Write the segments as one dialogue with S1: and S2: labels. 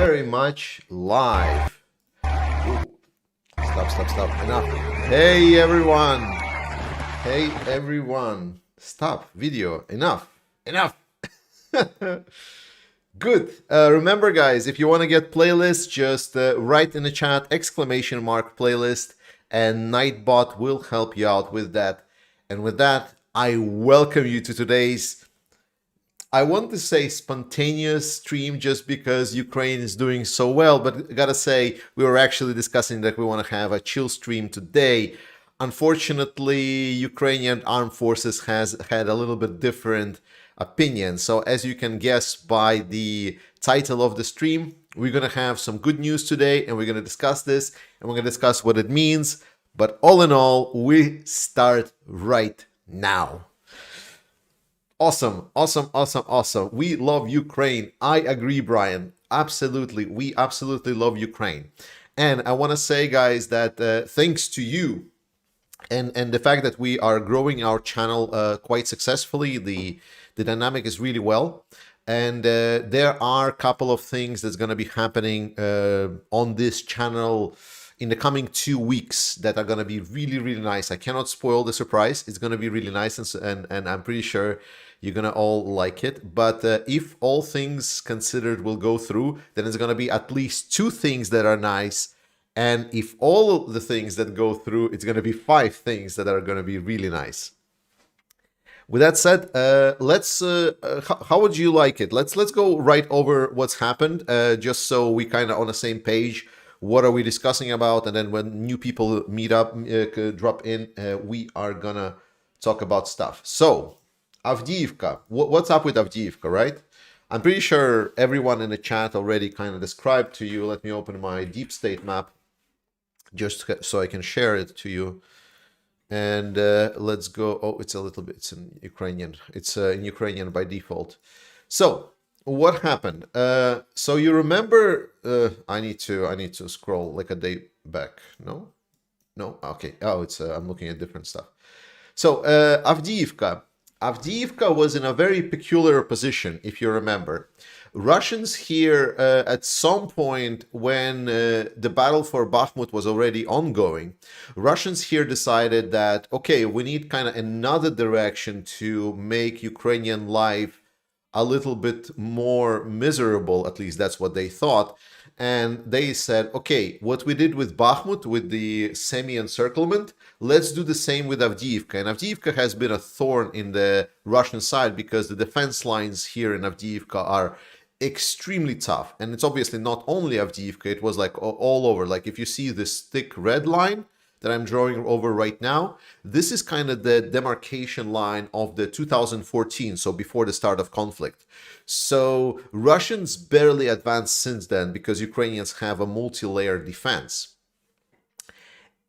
S1: very much live. Ooh. Stop. Enough. Hey everyone. Hey everyone. Stop. Video. Enough. Good. Remember, guys, if you want to get playlists, just write in the chat !playlist, and Nightbot will help you out with that. And with that, I welcome you to today's, I want to say spontaneous stream just because Ukraine is doing so well, but I gotta say, we were actually discussing that we want to have a chill stream today. Unfortunately, Ukrainian armed forces has had a little bit different opinion. So as you can guess by the title of the stream, we're going to have some good news today, and we're going to discuss this, and we're going to discuss what it means. But all in all, we start right now. Awesome. We love Ukraine. I agree, Brian. Absolutely. We absolutely love Ukraine. And I want to say, guys, that thanks to you and the fact that we are growing our channel quite successfully, the dynamic is really well. And there are a couple of things that's going to be happening on this channel in the coming 2 weeks that are going to be really, really nice. I cannot spoil the surprise. It's going to be really nice, and I'm pretty sure you're going to all like it. But if all things considered will go through, then it's going to be at least 2 things that are nice. And if all the things that go through, it's going to be 5 things that are going to be really nice. With that said, let's. How would you like it? Let's go right over what's happened, just so we kind of on the same page. What are we discussing about? And then when new people meet up, drop in, we are gonna talk about stuff. So, Avdiivka. What's up with Avdiivka, right? I'm pretty sure everyone in the chat already kind of described to you. Let me open my deep state map, just so I can share it to you. And let's go. Oh, it's a little bit. It's in Ukrainian. It's in Ukrainian by default. So what happened? So you remember? I need to scroll like a day back. No. Okay. Oh, it's. I'm looking at different stuff. So Avdiivka. Avdiivka was in a very peculiar position, if you remember. Russians here at some point when the battle for Bakhmut was already ongoing, Russians here decided that, okay, we need kind of another direction to make Ukrainian life a little bit more miserable, at least that's what they thought. And they said, okay, what we did with Bakhmut, with the semi-encirclement, let's do the same with Avdiivka. And Avdiivka has been a thorn in the Russian side because the defense lines here in Avdiivka are extremely tough. And it's obviously not only Avdiivka, it was like all over. Like if you see this thick red line that I'm drawing over right now, this is kind of the demarcation line of the 2014, so before the start of conflict. So Russians barely advanced since then because Ukrainians have a multi-layer defense.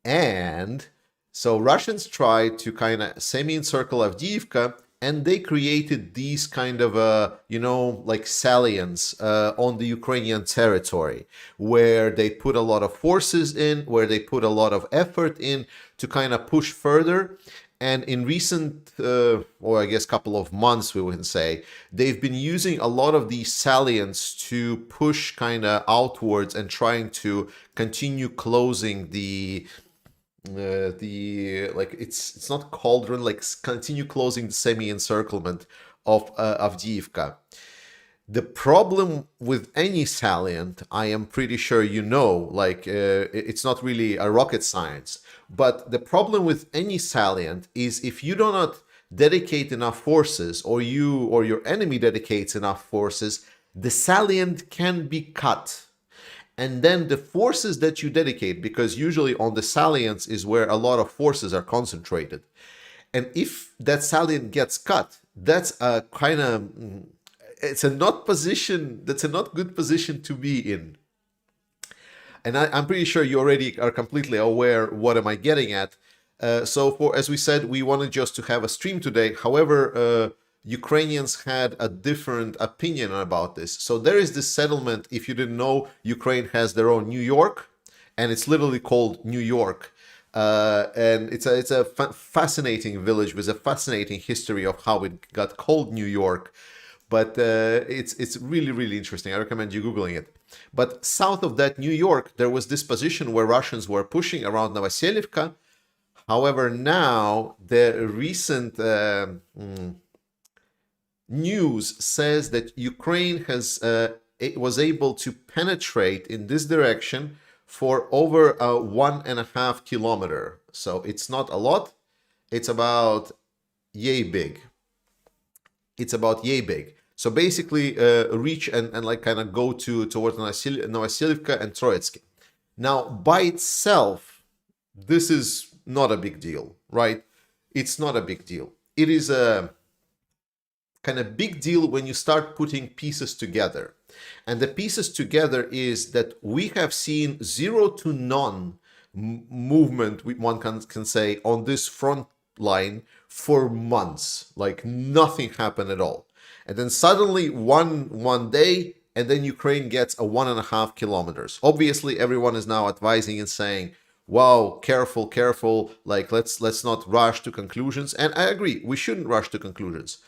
S1: And so Russians tried to kind of semi-encircle Avdiivka, and they created these kind of, like salients on the Ukrainian territory, where they put a lot of forces in, where they put a lot of effort in to kind of push further. And in recent, or I guess couple of months, we would say, they've been using a lot of these salients to push kind of outwards and trying to continue closing the it's not cauldron, like continue closing the semi-encirclement of Avdiivka. The problem with any salient, I am pretty sure you know, like it's not really a rocket science, but the problem with any salient is if you do not dedicate enough forces, or you or your enemy dedicates enough forces, the salient can be cut. And then the forces that you dedicate, because usually on the salients is where a lot of forces are concentrated. And if that salient gets cut, that's a kind of, it's a not position, that's a not good position to be in. And I'm pretty sure you already are completely aware what am I getting at. So as we said, we wanted just to have a stream today. However, Ukrainians had a different opinion about this. So there is this settlement, if you didn't know, Ukraine has their own New York, and it's literally called New York. And it's a fascinating village with a fascinating history of how it got called New York. But it's really, really interesting. I recommend you Googling it. But south of that, New York, there was this position where Russians were pushing around Novoselyivka. However, now the recent news says that Ukraine it was able to penetrate in this direction for over 1.5 kilometer. So it's not a lot. It's about yay big. It's about yay big. So basically reach and like kind of go towards Novoselyivka and Troitsky. Now, by itself, this is not a big deal, right? It's not a big deal. It is a kind of big deal when you start putting pieces together. And the pieces together is that we have seen zero to none movement, one can say, on this front line for months. Like nothing happened at all. And then suddenly one day, and then Ukraine gets a 1.5 kilometers. Obviously, everyone is now advising and saying, wow, careful, careful, like let's not rush to conclusions. And I agree, we shouldn't rush to conclusions.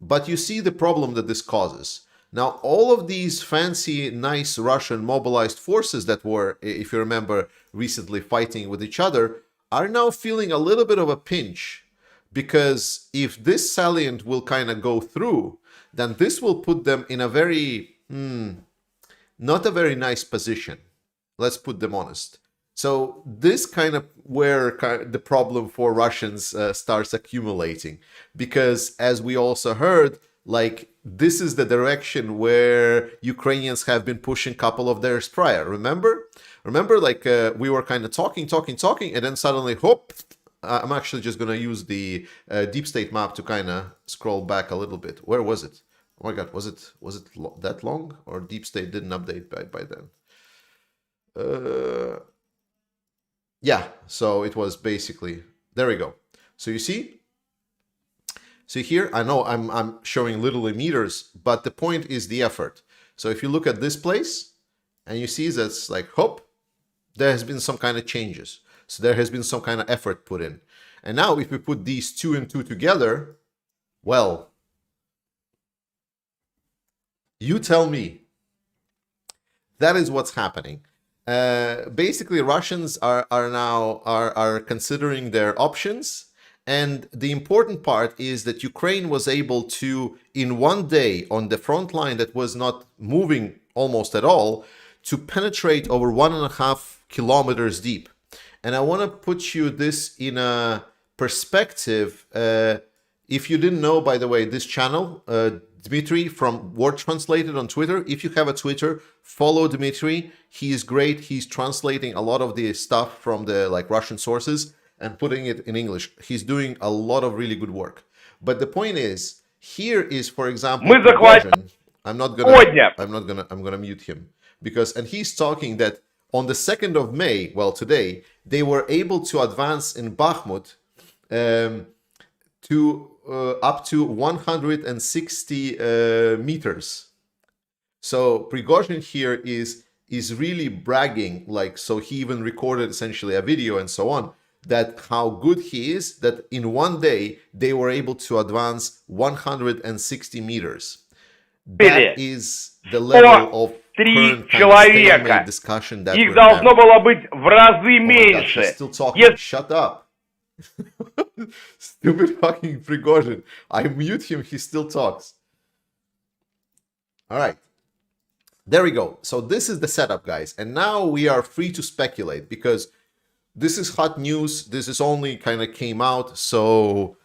S1: But you see the problem that this causes. Now, all of these fancy, nice Russian mobilized forces that were, if you remember, recently fighting with each other, are now feeling a little bit of a pinch. Because if this salient will kind of go through, then this will put them in a very, not a very nice position. Let's put them honest. So this kind of where the problem for Russians starts accumulating. Because as we also heard, like this is the direction where Ukrainians have been pushing a couple of days prior. Remember, like we were kind of talking, and then suddenly, hop, I'm actually just going to use the deep state map to kind of scroll back a little bit. Where was it? Oh my God, was it that long? Or deep state didn't update by then? Yeah, so it was basically, there we go. So you see? So here, I know I'm showing little in meters, but the point is the effort. So if you look at this place, and you see that's like, hop, there has been some kind of changes. So there has been some kind of effort put in. And now if we put these 2 and 2 together, well, you tell me. That is what's happening. Basically, Russians are now considering their options. And the important part is that Ukraine was able to, in one day on the front line that was not moving almost at all, to penetrate over 1.5 kilometers deep. And I want to put you this in a perspective. If you didn't know, by the way, this channel, Dmitry from Word Translated on Twitter. If you have a Twitter, follow Dmitry. He is great. He's translating a lot of the stuff from the Russian sources and putting it in English. He's doing a lot of really good work. But the point is, here is, for example, Prigozhin. I'm gonna mute him and he's talking that on the 2nd of May, well, today, they were able to advance in Bakhmut to up to 160 meters. So Prigozhin here is really bragging, so he even recorded essentially a video and so on, that how good he is, that in one day they were able to advance 160 meters. That is the level of current kind of stalemate discussion that we're having. Oh God, he's still talking. Shut up. Stupid fucking Prigozhin. I mute him, he still talks. All right. There we go. So this is the setup, guys. And now we are free to speculate because this is hot news. This is only kind of came out. So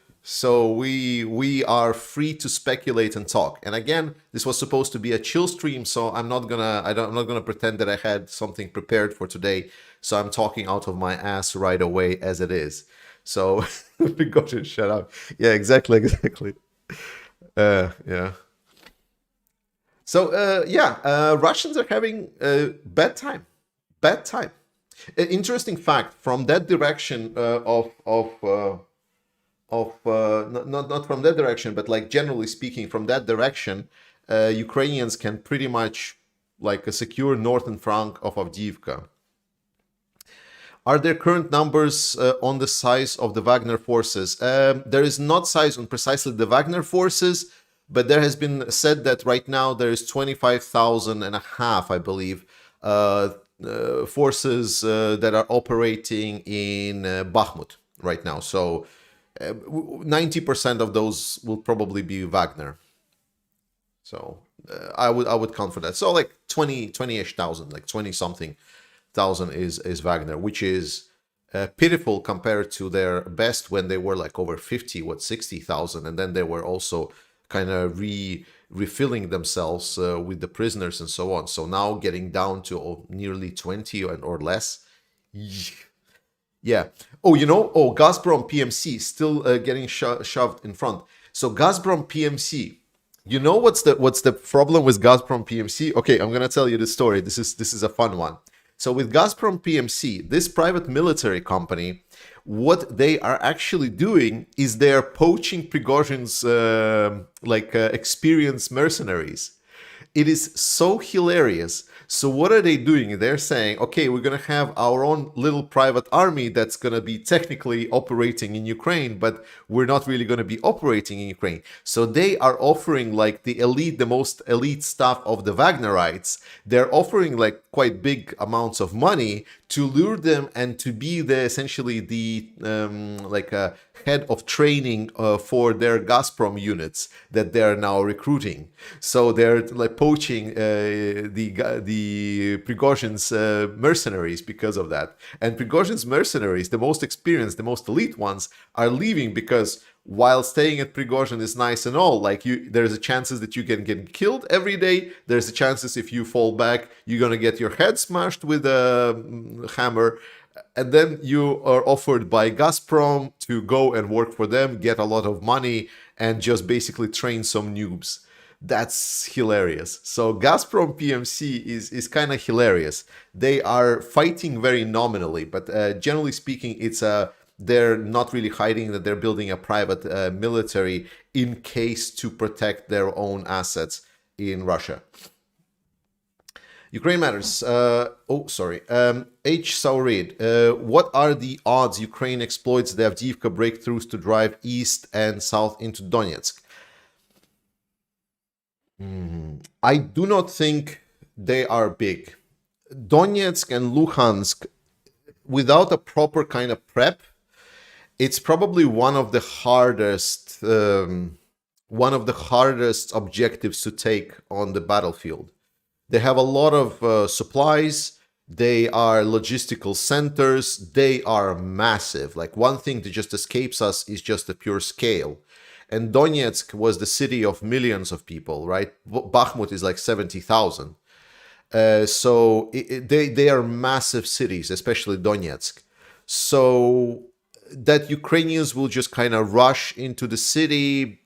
S1: we are free to speculate and talk. And again, this was supposed to be a chill stream, so I'm not gonna pretend that I had something prepared for today. So I'm talking out of my ass right away as it is. So Prigozhin, shut up. Yeah, exactly. Yeah. So Russians are having a bad time. An interesting fact from that direction not from that direction, but generally speaking, from that direction, Ukrainians can pretty much secure northern flank of Avdiivka. Are there current numbers on the size of the Wagner forces? There is not size on precisely the Wagner forces, but there has been said that right now there is 25,000 and a half, I believe, forces that are operating in Bakhmut right now. So 90% of those will probably be Wagner. So I would count for that. So like 20-ish thousand, like 20 something thousand is Wagner, which is pitiful compared to their best when they were like over 50, 60,000, and then they were also kind of refilling themselves with the prisoners and so on. So now getting down to nearly 20 or less. Yeah. Oh, Gazprom PMC still getting shoved in front. So Gazprom PMC, what's the problem with Gazprom PMC? Okay, I'm gonna tell you the story. This is a fun one. So with Gazprom PMC, this private military company, what they are actually doing is they are poaching Prigozhin's experienced mercenaries. It is so hilarious. So what are they doing? They're saying, okay, we're going to have our own little private army that's going to be technically operating in Ukraine, but we're not really going to be operating in Ukraine. So they are offering like the most elite stuff of the Wagnerites. They're offering like quite big amounts of money to lure them and to be essentially the head of training for their Gazprom units that they are now recruiting. So they're like poaching the Prigozhin's mercenaries because of that. And Prigozhin's mercenaries, the most experienced, the most elite ones, are leaving because while staying at Prigozhin is nice and all, like there's a chances that you can get killed every day. There's a chances if you fall back, you're gonna get your head smashed with a hammer. And then you are offered by Gazprom to go and work for them, get a lot of money, and just basically train some noobs. That's hilarious. So Gazprom PMC is kind of hilarious. They are fighting very nominally, but generally speaking, they're not really hiding that they're building a private military in case to protect their own assets in Russia. Ukraine matters. H. Saurid. What are the odds Ukraine exploits the Avdiivka breakthroughs to drive east and south into Donetsk? I do not think they are big. Donetsk and Luhansk, without a proper kind of prep, it's probably one of the hardest objectives to take on the battlefield. They have a lot of supplies. They are logistical centers. They are massive. Like one thing that just escapes us is just the pure scale. And Donetsk was the city of millions of people, right? Bakhmut is like 70,000. So they are massive cities, especially Donetsk. So that Ukrainians will just kind of rush into the city,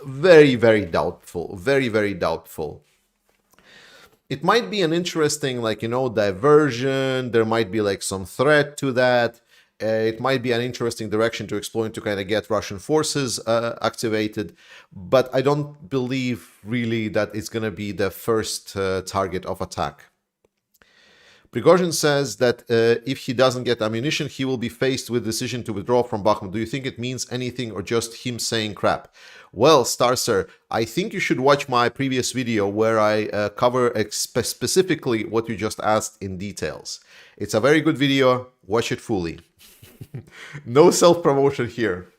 S1: very, very doubtful. Very, very doubtful. It might be an interesting, diversion. There might be like some threat to that. It might be an interesting direction to explore to kind of get Russian forces activated. But I don't believe really that it's going to be the first target of attack. Prigozhin says that if he doesn't get ammunition, he will be faced with the decision to withdraw from Bakhmut. Do you think it means anything or just him saying crap? Well, Star Sir, I think you should watch my previous video where I cover specifically what you just asked in details. It's a very good video. Watch it fully. No self-promotion here.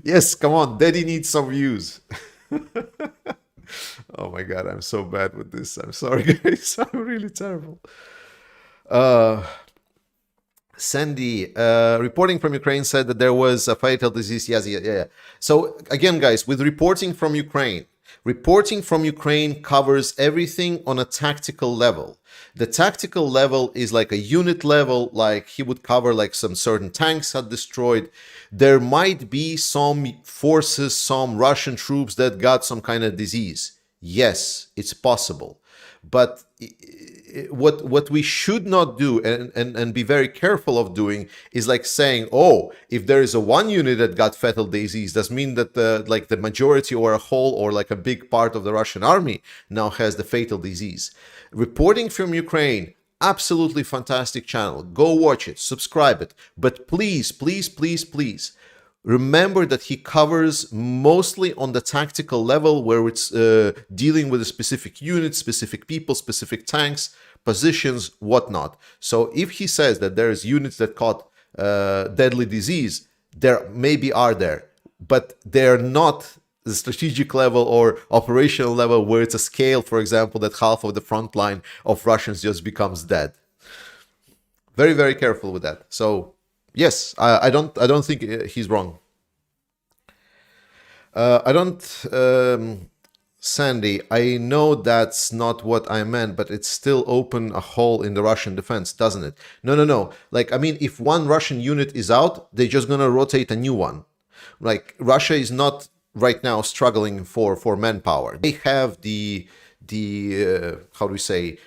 S1: Yes, come on. Daddy needs some views. Oh my god, I'm so bad with this. I'm sorry, guys. I'm really terrible. Sandy, reporting from Ukraine said that there was a fatal disease. Yes, yeah. So again, guys, with reporting from Ukraine covers everything on a tactical level. The tactical level is like a unit level, like he would cover like some certain tanks had destroyed. There might be some forces, some Russian troops that got some kind of disease. Yes, it's possible. But what we should not do and be very careful of doing is like saying, oh, if there is a one unit that got fatal disease, does mean that the majority or a whole or like a big part of the Russian army now has the fatal disease. Reporting from Ukraine, absolutely fantastic channel. Go watch it, subscribe it. But please, please, please, please, remember that he covers mostly on the tactical level, where it's dealing with a specific unit, specific people, specific tanks, positions, whatnot. So if he says that there's units that caught deadly disease, there maybe are there, but they're not the strategic level or operational level where it's a scale, for example, that half of the front line of Russians just becomes dead. Very, very careful with that. So yes, I don't think he's wrong. I don't, Sandy. I know that's not what I meant, but it's still open a hole in the Russian defense, doesn't it? No, no, no. Like, I mean, if one Russian unit is out, they're just gonna rotate a new one. Like, Russia is not right now struggling for manpower. They have the how do we say,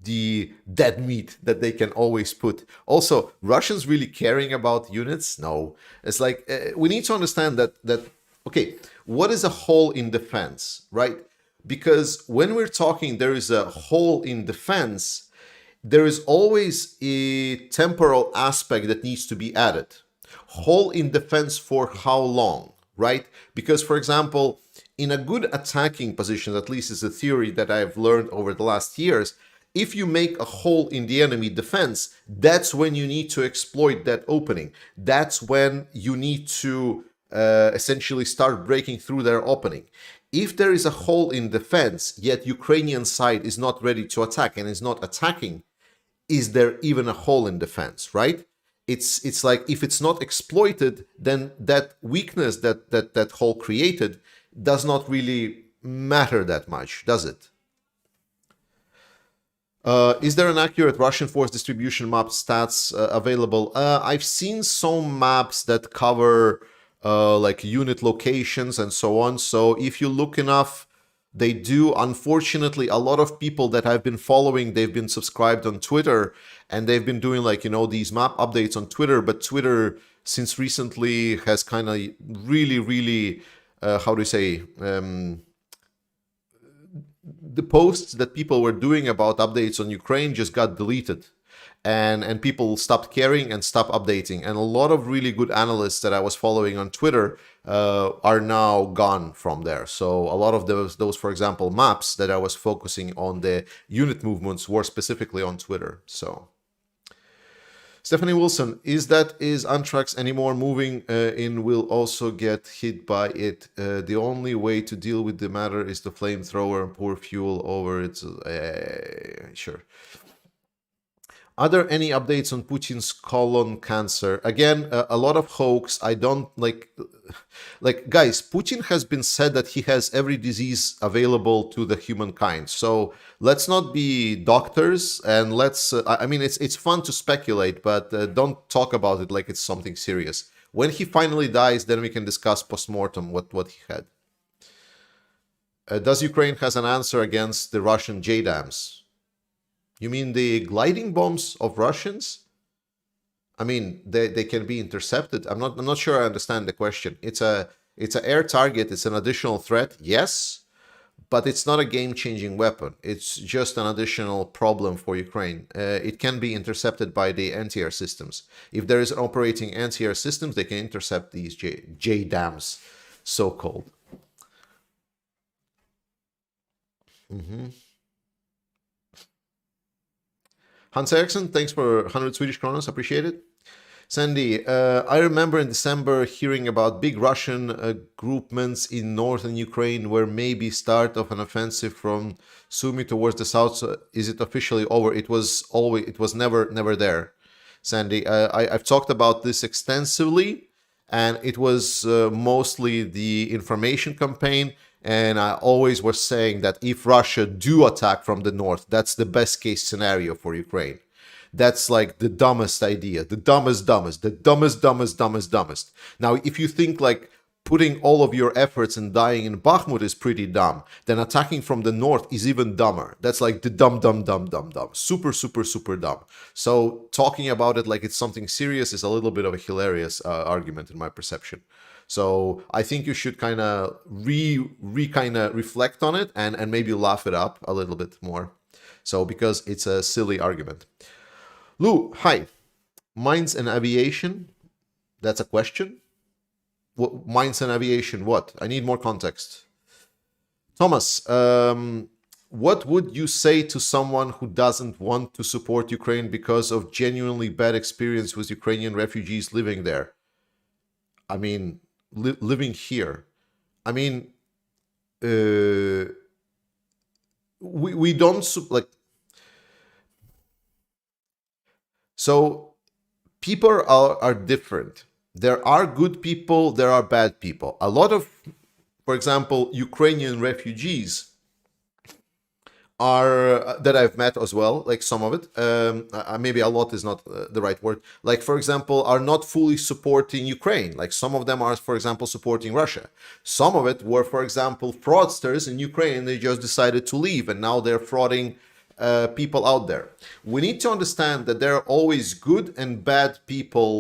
S1: the dead meat that they can always put. Also, Russians really caring about units? No. It's like we need to understand that okay, what is a hole in defense, right? Because when we're talking there is a hole in defense, there is always a temporal aspect that needs to be added. Hole in defense for how long, right? Because, for example, in a good attacking position, at least is a theory that I've learned over the last years, if you make a hole in the enemy defense, that's when you need to exploit that opening. That's when you need to essentially start breaking through their opening. If there is a hole in defense, yet Ukrainian side is not ready to attack and is not attacking, is there even a hole in defense, right? It's like, if it's not exploited, then that weakness that hole created does not really matter that much, does it? Is there an accurate Russian force distribution map stats available? I've seen some maps that cover like unit locations and so on. So if you look enough, they do. Unfortunately, a lot of people that I've been following, they've been subscribed on Twitter, and they've been doing, like, these map updates on Twitter. But Twitter, since recently, has kind of really, really, how do you say, the posts that people were doing about updates on Ukraine just got deleted, and people stopped caring and stopped updating. And a lot of really good analysts that I was following on Twitter are now gone from there. So a lot of those, for example, maps that I was focusing on the unit movements were specifically on Twitter. So Stephanie Wilson, is Anthrax anymore moving in will also get hit by it? The only way to deal with the matter is the flamethrower and pour fuel over it. Sure. Are there any updates on Putin's colon cancer? Again, a lot of hoax. I don't like guys, Putin has been said that he has every disease available to the humankind. So let's not be doctors, and let's I mean, it's fun to speculate, but don't talk about it like it's something serious. When he finally dies, then we can discuss post-mortem what he had. Does Ukraine has an answer against the Russian JDAMs? You mean the gliding bombs of Russians? I mean, they can be intercepted. I'm not sure I understand the question. It's an air target. It's an additional threat, yes, but it's not a game-changing weapon. It's just an additional problem for Ukraine. It can be intercepted by the anti-air systems. If there is an operating anti-air systems, they can intercept these JDAMs, so-called. Hans Eriksson, thanks for 100 Swedish kronas, appreciate it. Sandy, I remember in December hearing about big Russian groupments in northern Ukraine where maybe start of an offensive from Sumy towards the south. So is it officially over? It was never there, Sandy. I've talked about this extensively, and it was mostly the information campaign. And I always was saying that if Russia do attack from the north, that's the best case scenario for Ukraine. That's like the dumbest idea, the dumbest. Now, if you think like putting all of your efforts and dying in Bakhmut is pretty dumb, then attacking from the north is even dumber. That's like the dumb. Super dumb. So talking about it like it's something serious is a little bit of a hilarious argument in my perception. So I think you should kind of reflect on it and maybe laugh it up a little bit more. So because it's a silly argument. Lou, hi. Mines and aviation. That's a question? What, mines and aviation, what? I need more context. Thomas, what would you say to someone who doesn't want to support Ukraine because of genuinely bad experience with Ukrainian refugees living there? I mean, living here. I mean, uh, we don't like. So people are different. There are good people, there are bad people. A lot of, for example, Ukrainian refugees are that I've met as well, like some of it. Maybe a lot is not the right word. Like, for example, are not fully supporting Ukraine. Like some of them are, for example, supporting Russia. Some of it were, for example, fraudsters in Ukraine. They just decided to leave, and now they're frauding people out there. We need to understand that there are always good and bad people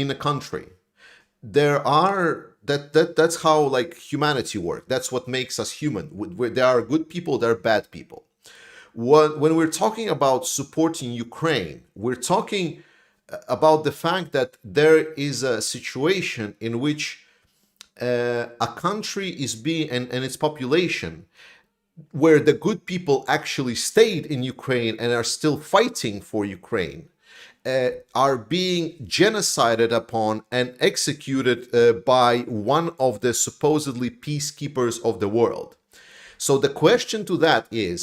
S1: in a country. There are that's how like humanity works. That's what makes us human. There are good people, there are bad people. When we're talking about supporting Ukraine, we're talking about the fact that there is a situation in which a country is being and its population, where the good people actually stayed in Ukraine and are still fighting for Ukraine, are being genocided upon and executed by one of the supposedly peacekeepers of the world. So the question to that is,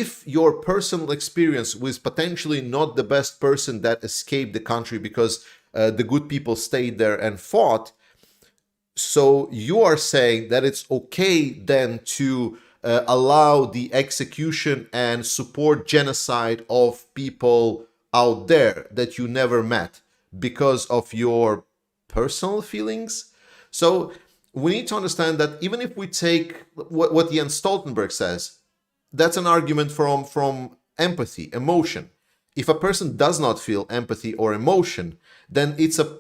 S1: if your personal experience was potentially not the best person that escaped the country because the good people stayed there and fought, so you are saying that it's okay then to allow the execution and support genocide of people out there that you never met because of your personal feelings? So we need to understand that even if we take what Jens Stoltenberg says, that's an argument from empathy, emotion. If a person does not feel empathy or emotion, then it's a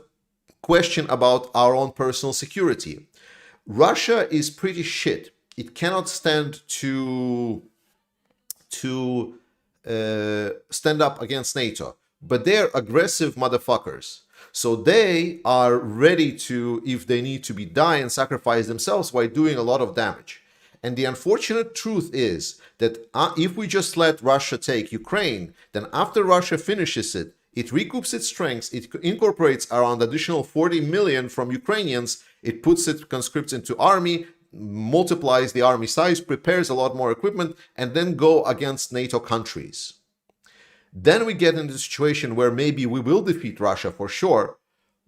S1: question about our own personal security. Russia is pretty shit. It cannot stand to stand up against NATO, but they're aggressive motherfuckers. So they are ready to, if they need to be, die and sacrifice themselves while doing a lot of damage. And the unfortunate truth is that if we just let Russia take Ukraine, then after Russia finishes it, it recoups its strengths, it incorporates around additional 40 million from Ukrainians, it puts it, conscripts into army, multiplies the army size, prepares a lot more equipment, and then go against NATO countries. Then we get into a situation where maybe we will defeat Russia for sure,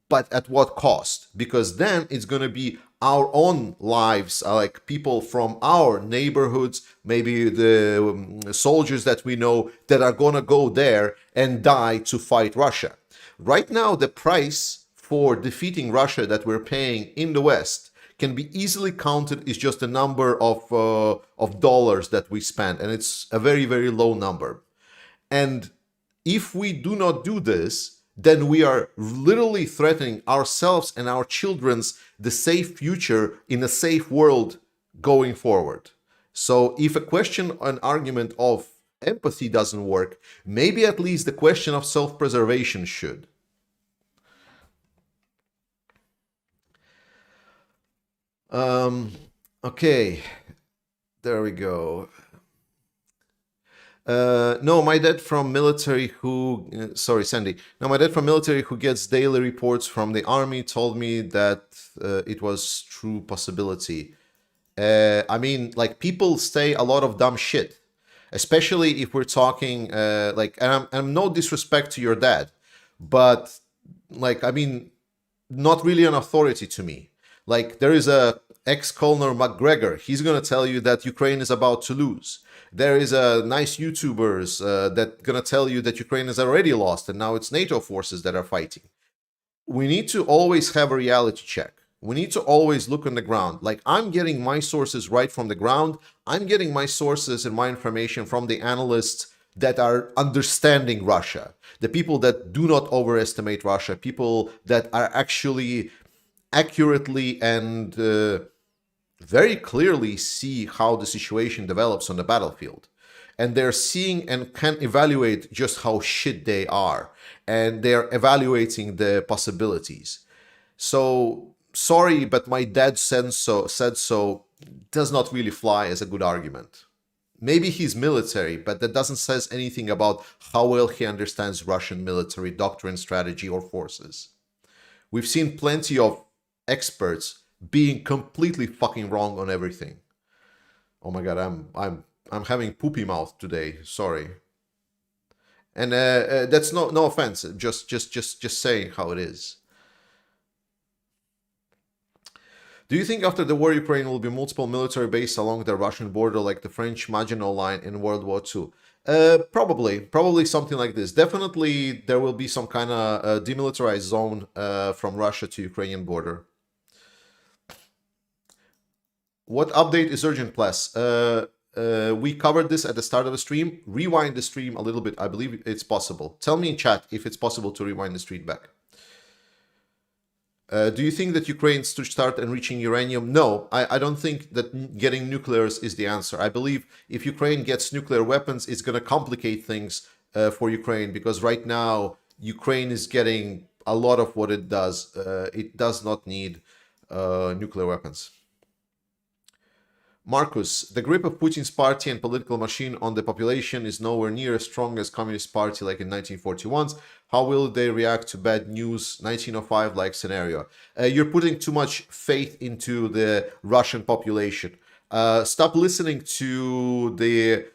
S1: but at what cost? Because then it's going to be our own lives, like people from our neighborhoods, maybe the soldiers that we know that are going to go there and die to fight Russia. Right now, the price for defeating Russia that we're paying in the West can be easily counted is just a number of dollars that we spend, and it's a very, very low number. And if we do not do this, then we are literally threatening ourselves and our children's the safe future in a safe world going forward. So if a question, an argument of empathy doesn't work, maybe at least the question of self-preservation should. Okay, there we go. No, my dad from military who, sorry, Sandy. No, my dad from military who gets daily reports from the army told me that it was true possibility. I mean, like people say a lot of dumb shit, especially if we're talking like, and I'm no disrespect to your dad, but like, I mean, not really an authority to me. Like there is a ex-colonel McGregor. He's gonna tell you that Ukraine is about to lose. There is a nice YouTubers that gonna tell you that Ukraine is already lost and now it's NATO forces that are fighting. We need to always have a reality check. We need to always look on the ground. Like I'm getting my sources right from the ground. I'm getting my sources and my information from the analysts that are understanding Russia. The people that do not overestimate Russia. People that are actually accurately and very clearly see how the situation develops on the battlefield. and they're seeing and can evaluate just how shit they are, and they're evaluating the possibilities. So sorry, but my dad said so does not really fly as a good argument. Maybe he's military, but that doesn't says anything about how well he understands Russian military doctrine, strategy, or forces. We've seen plenty of experts being completely fucking wrong on everything. Oh my god, I'm having poopy mouth today. Sorry. And that's no offense. Just saying how it is. Do you think after the war, Ukraine will be multiple military bases along the Russian border, like the French Maginot Line in World War II? Probably something like this. Definitely, there will be some kind of demilitarized zone from Russia to Ukrainian border. What update is urgent, plus? We covered this at the start of the stream. Rewind the stream a little bit. I believe it's possible. Tell me in chat if it's possible to rewind the stream back. Do you think that Ukraine should start enriching uranium? No, I don't think that getting nuclears is the answer. I believe if Ukraine gets nuclear weapons, it's going to complicate things for Ukraine, because right now Ukraine is getting a lot of what it does. It does not need nuclear weapons. Marcus, the grip of Putin's party and political machine on the population is nowhere near as strong as Communist Party like in 1941's. How will they react to bad news, 1905-like scenario? You're putting too much faith into the Russian population. Stop listening to the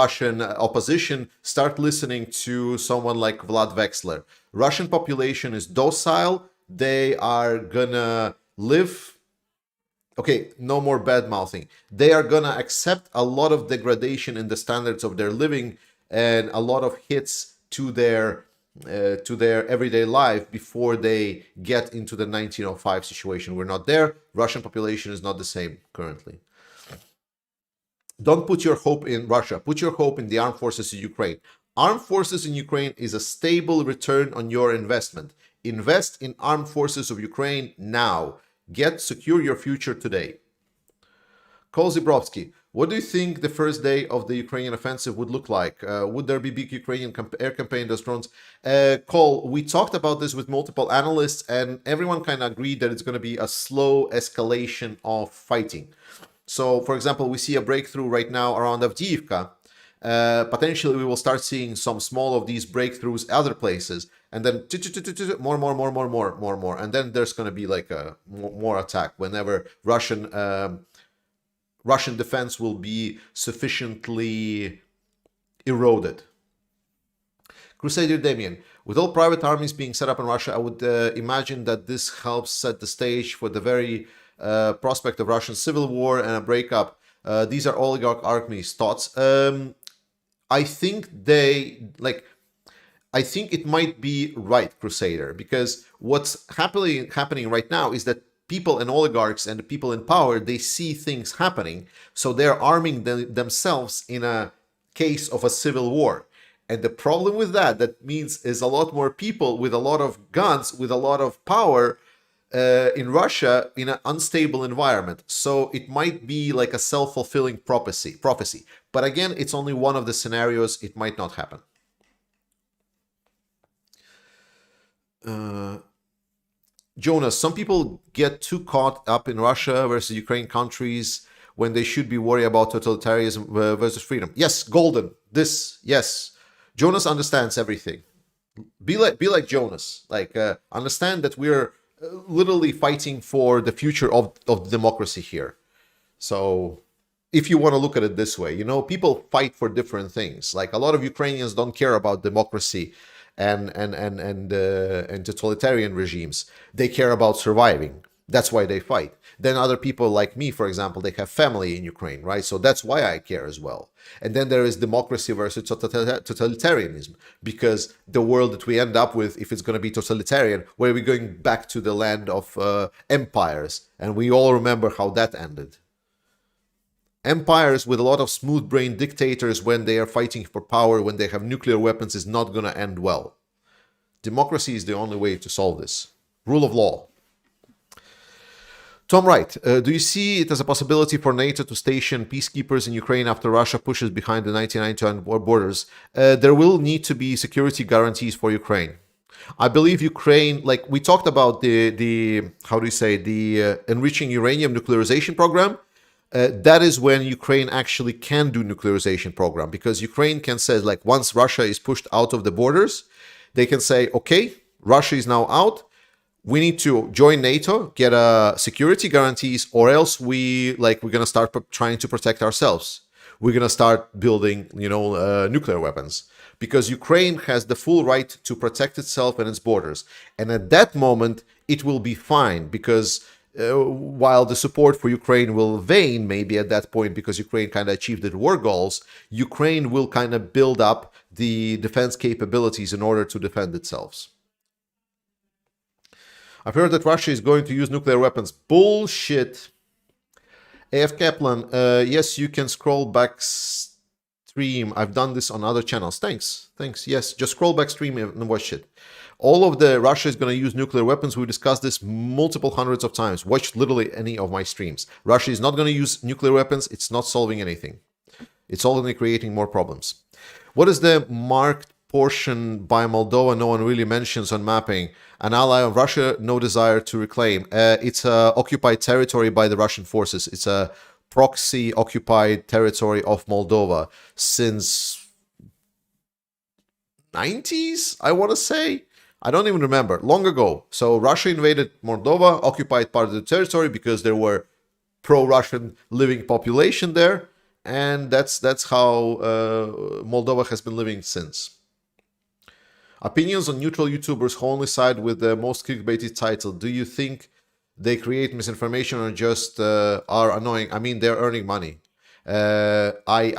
S1: Russian opposition. Start listening to someone like Vlad Vexler. Russian population is docile. They are gonna live. Okay, no more bad mouthing. They are gonna accept a lot of degradation in the standards of their living and a lot of hits to their everyday life before they get into the 1905 situation. We're not there. Russian population is not the same currently. Don't put your hope in Russia. Put your hope in the armed forces in Ukraine. Armed forces in Ukraine is a stable return on your investment. Invest in armed forces of Ukraine now. Secure your future today. Kol Zibrovsky, what do you think the first day of the Ukrainian offensive would look like? Would there be big Ukrainian air campaign, those drones? Cole, we talked about this with multiple analysts, and everyone kind of agreed that it's going to be a slow escalation of fighting. So, for example, we see a breakthrough right now around Avdiivka. Potentially, we will start seeing some small of these breakthroughs other places, and then more, and then there's going to be like a more attack whenever Russian defense will be sufficiently eroded. Crusader Damien, with all private armies being set up in Russia, I would imagine that this helps set the stage for the very prospect of Russian civil war and a breakup. These are oligarch armies. Thoughts? I think I think it might be right, Crusader, because what's happening right now is that people and oligarchs and the people in power, they see things happening, so they're arming themselves in a case of a civil war. And the problem with that means is a lot more people with a lot of guns, with a lot of power in Russia in an unstable environment. So it might be like a self-fulfilling prophecy. But again, it's only one of the scenarios. It might not happen. Jonas, some people get too caught up in Russia versus Ukraine countries when they should be worried about totalitarianism versus freedom. Yes, Golden. Yes. Jonas understands everything. Be like Jonas. Understand that we're literally fighting for the future of democracy here. So if you want to look at it this way, people fight for different things. Like a lot of Ukrainians don't care about democracy and totalitarian regimes. They care about surviving. That's why they fight. Then other people like me, for example, they have family in Ukraine, right? So that's why I care as well. And then there is democracy versus totalitarianism, because the world that we end up with, if it's going to be totalitarian, where are we going back to the land of empires? And we all remember how that ended. Empires with a lot of smooth-brained dictators, when they are fighting for power, when they have nuclear weapons, is not going to end well. Democracy is the only way to solve this. Rule of law. Tom Wright, do you see it as a possibility for NATO to station peacekeepers in Ukraine after Russia pushes behind the 1999 borders? There will need to be security guarantees for Ukraine. I believe Ukraine, like we talked about the how do you say, the enriching uranium nuclearization program. That is when Ukraine actually can do nuclearization program, because Ukraine can say, like, once Russia is pushed out of the borders, they can say, okay, Russia is now out. We need to join NATO, get security guarantees, or else we're gonna start trying to protect ourselves. We're gonna start building, nuclear weapons, because Ukraine has the full right to protect itself and its borders. And at that moment, it will be fine, because while the support for Ukraine will wane maybe at that point, because Ukraine kind of achieved its war goals, Ukraine will kind of build up the defense capabilities in order to defend itself. I've heard that Russia is going to use nuclear weapons. Bullshit. AF Kaplan, yes, you can scroll back stream. I've done this on other channels. Thanks. Yes, just scroll back stream and watch it. All of the Russia is going to use nuclear weapons. We discussed this multiple hundreds of times. Watch literally any of my streams. Russia is not going to use nuclear weapons. It's not solving anything. It's only creating more problems. What is the marked portion by Moldova no one really mentions on mapping? An ally of Russia, no desire to reclaim. It's occupied territory by the Russian forces. It's a proxy occupied territory of Moldova since 90s, I want to say. I don't even remember. Long ago. So Russia invaded Moldova, occupied part of the territory because there were pro-Russian living population there. And that's how Moldova has been living since. Opinions on neutral YouTubers who only side with the most clickbaity title. Do you think they create misinformation or just are annoying? I mean, they're earning money. There are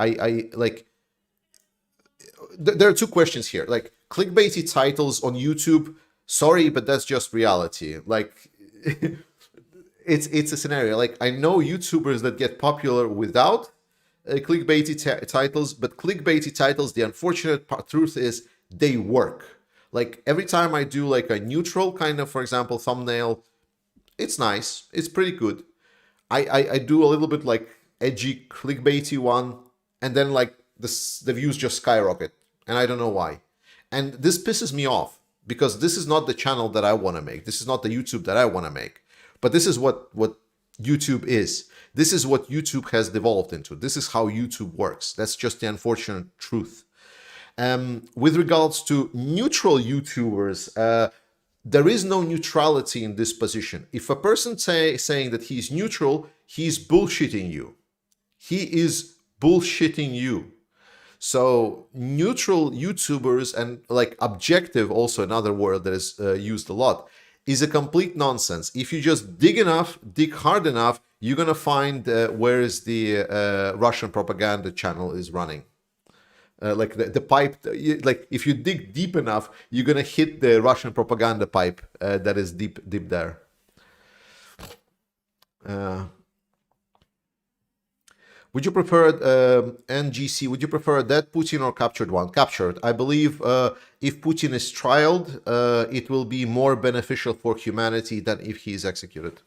S1: two questions here. Like, clickbaity titles on YouTube, sorry, but that's just reality. Like, it's a scenario. Like, I know YouTubers that get popular without clickbaity titles, but clickbaity titles, the unfortunate truth is they work. Like, every time I do like a neutral kind of, for example, thumbnail, it's nice, it's pretty good. I do a little bit like edgy clickbaity one, and then like the views just skyrocket, and I don't know why. And this pisses me off, because this is not the channel that I want to make. This is not the YouTube that I want to make. But this is what YouTube is. This is what YouTube has devolved into. This is how YouTube works. That's just the unfortunate truth. With regards to neutral YouTubers, there is no neutrality in this position. If a person saying that he's neutral, he's bullshitting you. He is bullshitting you. So neutral YouTubers, and like objective, also another word that is used a lot, is a complete nonsense. If you just dig hard enough, you're gonna find where is the Russian propaganda channel is running. Like the pipe, like if you dig deep enough, you're gonna hit the Russian propaganda pipe that is deep there. Would you prefer NGC? Would you prefer a dead Putin or captured one? Captured. I believe if Putin is trialed, it will be more beneficial for humanity than if he is executed.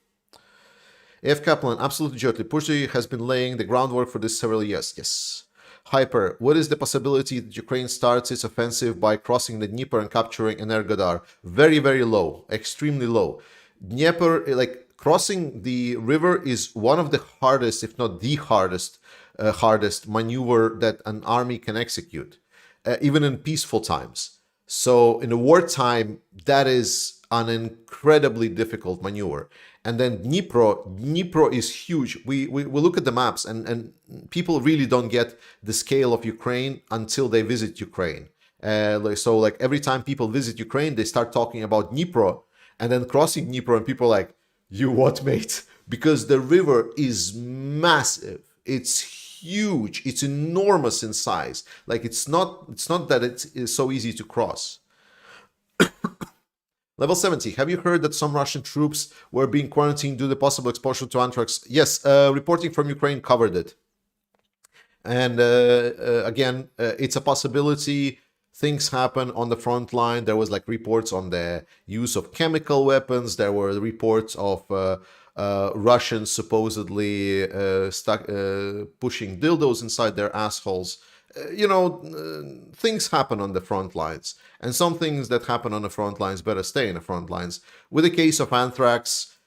S1: F. Kaplan, absolutely, Jotli. Putin has been laying the groundwork for this several years. Yes. Hyper, what is the possibility that Ukraine starts its offensive by crossing the Dnieper and capturing Energodar? Very, very low, extremely low. Dnieper, like crossing the river, is one of the hardest, if not the hardest maneuver that an army can execute, even in peaceful times. So in a wartime, that is an incredibly difficult maneuver. And then Dnipro is huge. We look at the maps, and people really don't get the scale of Ukraine until they visit Ukraine. So like every time people visit Ukraine, they start talking about Dnipro, and then crossing Dnipro, and people are like, you what, mate? Because the river is massive. It's huge. It's enormous in size. Like it's not that it's so easy to cross. Level 70. Have you heard that some Russian troops were being quarantined due to possible exposure to anthrax? Yes, reporting from Ukraine covered it. And again, it's a possibility. Things happen on the front line. There was like reports on the use of chemical weapons. There were reports of Russians supposedly pushing dildos inside their assholes. Things happen on the front lines, and some things that happen on the front lines better stay in the front lines. With the case of anthrax,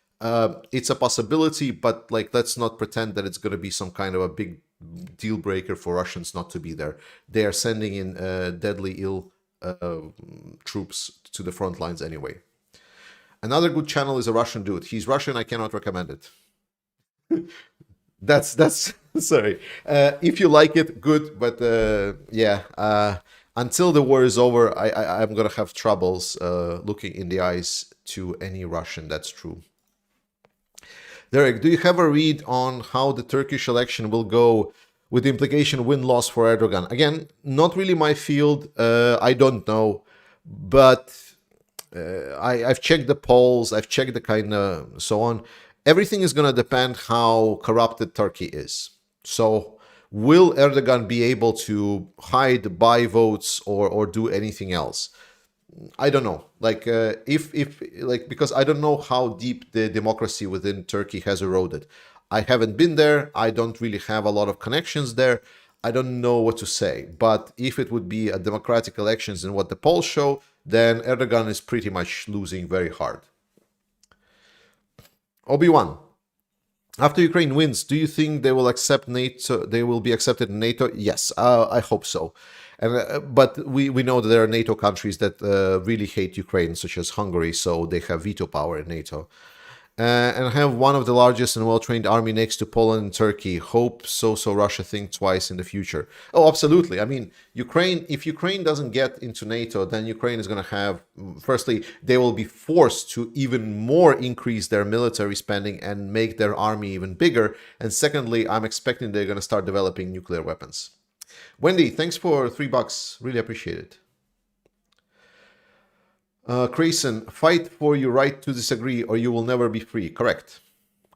S1: it's a possibility, but like, let's not pretend that it's going to be some kind of a big deal breaker for Russians not to be there. They are sending in deadly ill troops to the front lines anyway. Another good channel is a Russian dude. He's Russian. I cannot recommend it. That's sorry. If you like it, good. But yeah, until the war is over, I'm gonna have troubles looking in the eyes to any Russian. That's true. Derek, do you have a read on how the Turkish election will go with the implication win-loss for Erdogan? Again, not really my field. I don't know, but I've checked the polls. I've checked the kind of so on. Everything is going to depend how corrupted Turkey is. So will Erdogan be able to hide, buy votes, or do anything else? I don't know. Like if like, because I don't know how deep the democracy within Turkey has eroded. I haven't been there. I don't really have a lot of connections there. I don't know what to say. But if it would be a democratic elections and what the polls show, then Erdogan is pretty much losing very hard. Obi-Wan, after Ukraine wins, do you think they will accept NATO? They will be accepted in NATO? Yes, I hope so. And but we know that there are NATO countries that really hate Ukraine, such as Hungary, so they have veto power in NATO. And have one of the largest and well-trained army next to Poland and Turkey. Hope so Russia think twice in the future. Oh, absolutely. I mean, Ukraine, if Ukraine doesn't get into NATO, then Ukraine is going to have, firstly, they will be forced to even more increase their military spending and make their army even bigger. And secondly, I'm expecting they're going to start developing nuclear weapons. Wendy, thanks for $3. Really appreciate it. Grayson, fight for your right to disagree or you will never be free. Correct.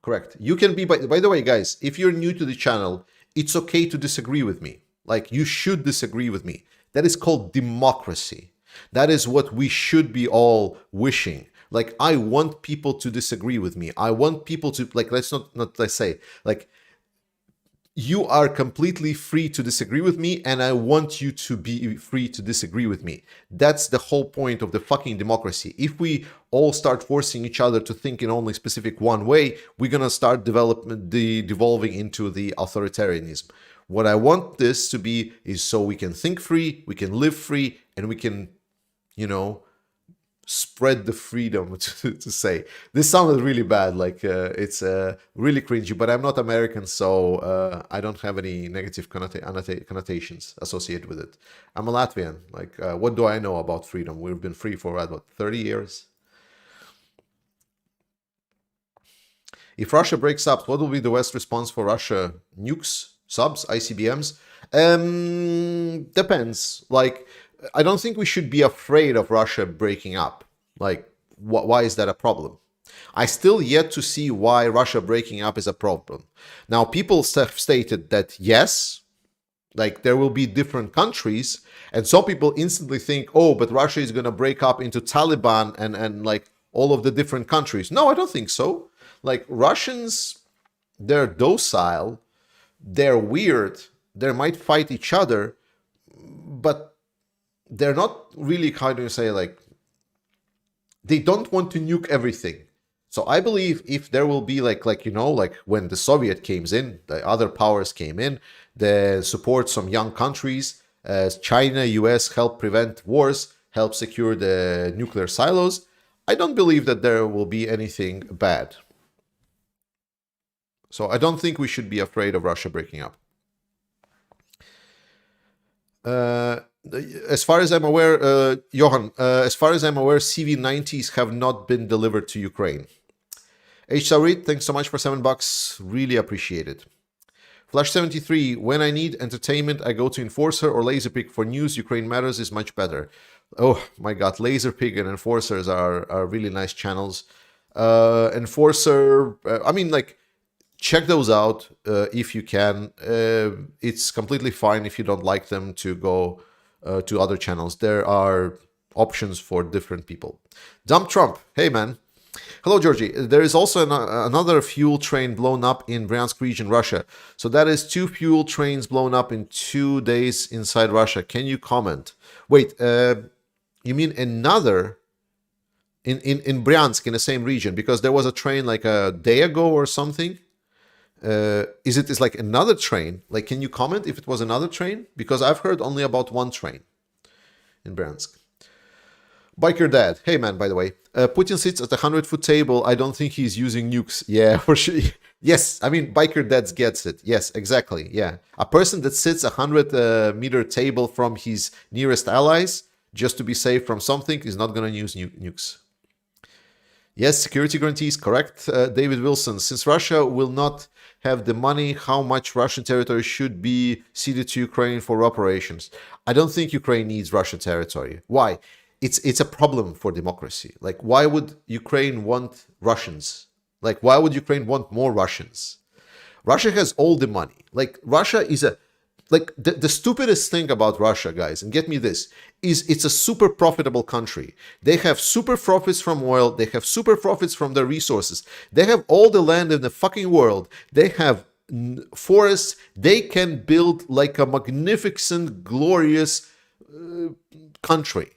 S1: Correct. You can be, by the way, guys, if you're new to the channel, it's okay to disagree with me. Like, you should disagree with me. That is called democracy. That is what we should be all wishing. Like, I want people to disagree with me. I want people to, like, let's say, like, you are completely free to disagree with me, and I want you to be free to disagree with me. That's the whole point of the fucking democracy. If we all start forcing each other to think in only specific one way, we're gonna start devolving into the authoritarianism. What I want this to be is so we can think free, we can live free, and we can, spread the freedom to say. This sounded really bad, like it's really cringy, but I'm not American, so I don't have any negative connotations associated with it. I'm a Latvian. Like, what do I know about freedom? We've been free for what, 30 years? If Russia breaks up, what will be the West response for Russia? Nukes, subs, ICBMs? Depends. Like, I don't think we should be afraid of Russia breaking up. Like, why is that a problem? I still yet to see why Russia breaking up is a problem. Now, people have stated that yes, like there will be different countries, and some people instantly think, oh, but Russia is going to break up into Taliban and like all of the different countries. No, I don't think so. Like, Russians, they're docile, they're weird, they might fight each other, but they're not really, how do you say, like, they don't want to nuke everything. So I believe if there will be like when the Soviet came in, the other powers came in, they support some young countries, as China, US help prevent wars, help secure the nuclear silos. I don't believe that there will be anything bad. So I don't think we should be afraid of Russia breaking up. As far as I'm aware, Johan, as far as I'm aware, CV90s have not been delivered to Ukraine. H. Saurit, thanks so much for $7. Really appreciate it. Flash73, when I need entertainment, I go to Enforcer or Laserpig for news. Ukraine Matters is much better. Oh my god, Laserpig and Enforcers are really nice channels. Enforcer, I mean, like, check those out if you can. It's completely fine if you don't like them to go to other channels. There are options for different people. Dump Trump, hey man. Hello, Georgie. There is also another fuel train blown up in Bryansk region, Russia. So that is two fuel trains blown up in 2 days inside Russia. Can you comment? Wait, you mean another in Bryansk in the same region? Because there was a train like a day ago or something. Is like another train? Like, can you comment if it was another train? Because I've heard only about one train in Bryansk. Biker Dad. Hey man, by the way. Putin sits at a 100-foot table. I don't think he's using nukes. Yeah, for sure. Yes, I mean, Biker Dad gets it. Yes, exactly. Yeah. A person that sits a 100-meter table from his nearest allies just to be safe from something is not going to use nukes. Yes, security guarantees, correct. David Wilson. Since Russia will not have the money, how much Russian territory should be ceded to Ukraine for operations? I don't think Ukraine needs Russian territory. Why? It's a problem for democracy. Like, why would Ukraine want Russians? Like, why would Ukraine want more Russians? Russia has all the money. Like, Russia is a like the stupidest thing about Russia, guys, and get me this, is it's a super profitable country. They have super profits from oil. They have super profits from their resources. They have all the land in the fucking world. They have forests. They can build like a magnificent, glorious country.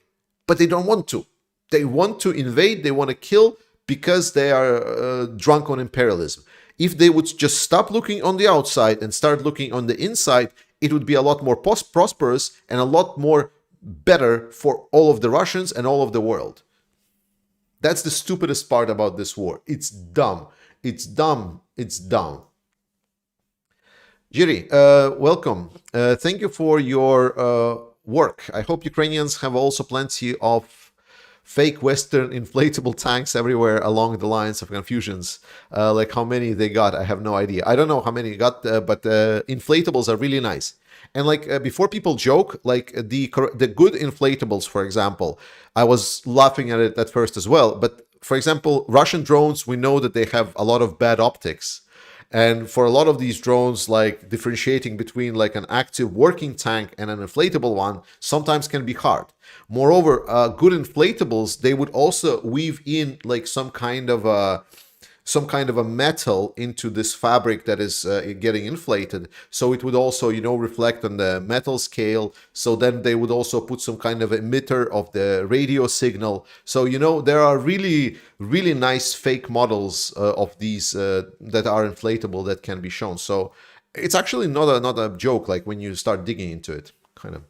S1: But they don't want to. They want to invade, they want to kill because they are drunk on imperialism. If they would just stop looking on the outside and start looking on the inside, it would be a lot more prosperous and a lot more better for all of the Russians and all of the world. That's the stupidest part about this war. It's dumb. It's dumb. It's dumb. Jiri, welcome. Thank you for your work. I hope Ukrainians have also plenty of fake Western inflatable tanks everywhere along the lines of confusions. Like how many they got, I have no idea. I don't know how many got, but inflatables are really nice. And like before people joke, like the good inflatables, for example, I was laughing at it at first as well. But for example, Russian drones, we know that they have a lot of bad optics. And for a lot of these drones, like differentiating between like an active working tank and an inflatable one sometimes can be hard. Moreover, good inflatables, they would also weave in like some kind of a metal into this fabric that is getting inflated, so it would also, you know, reflect on the metal scale. So then they would also put some kind of emitter of the radio signal. So, you know, there are really nice fake models of these that are inflatable that can be shown. So it's actually not a joke, like when you start digging into it, kind of.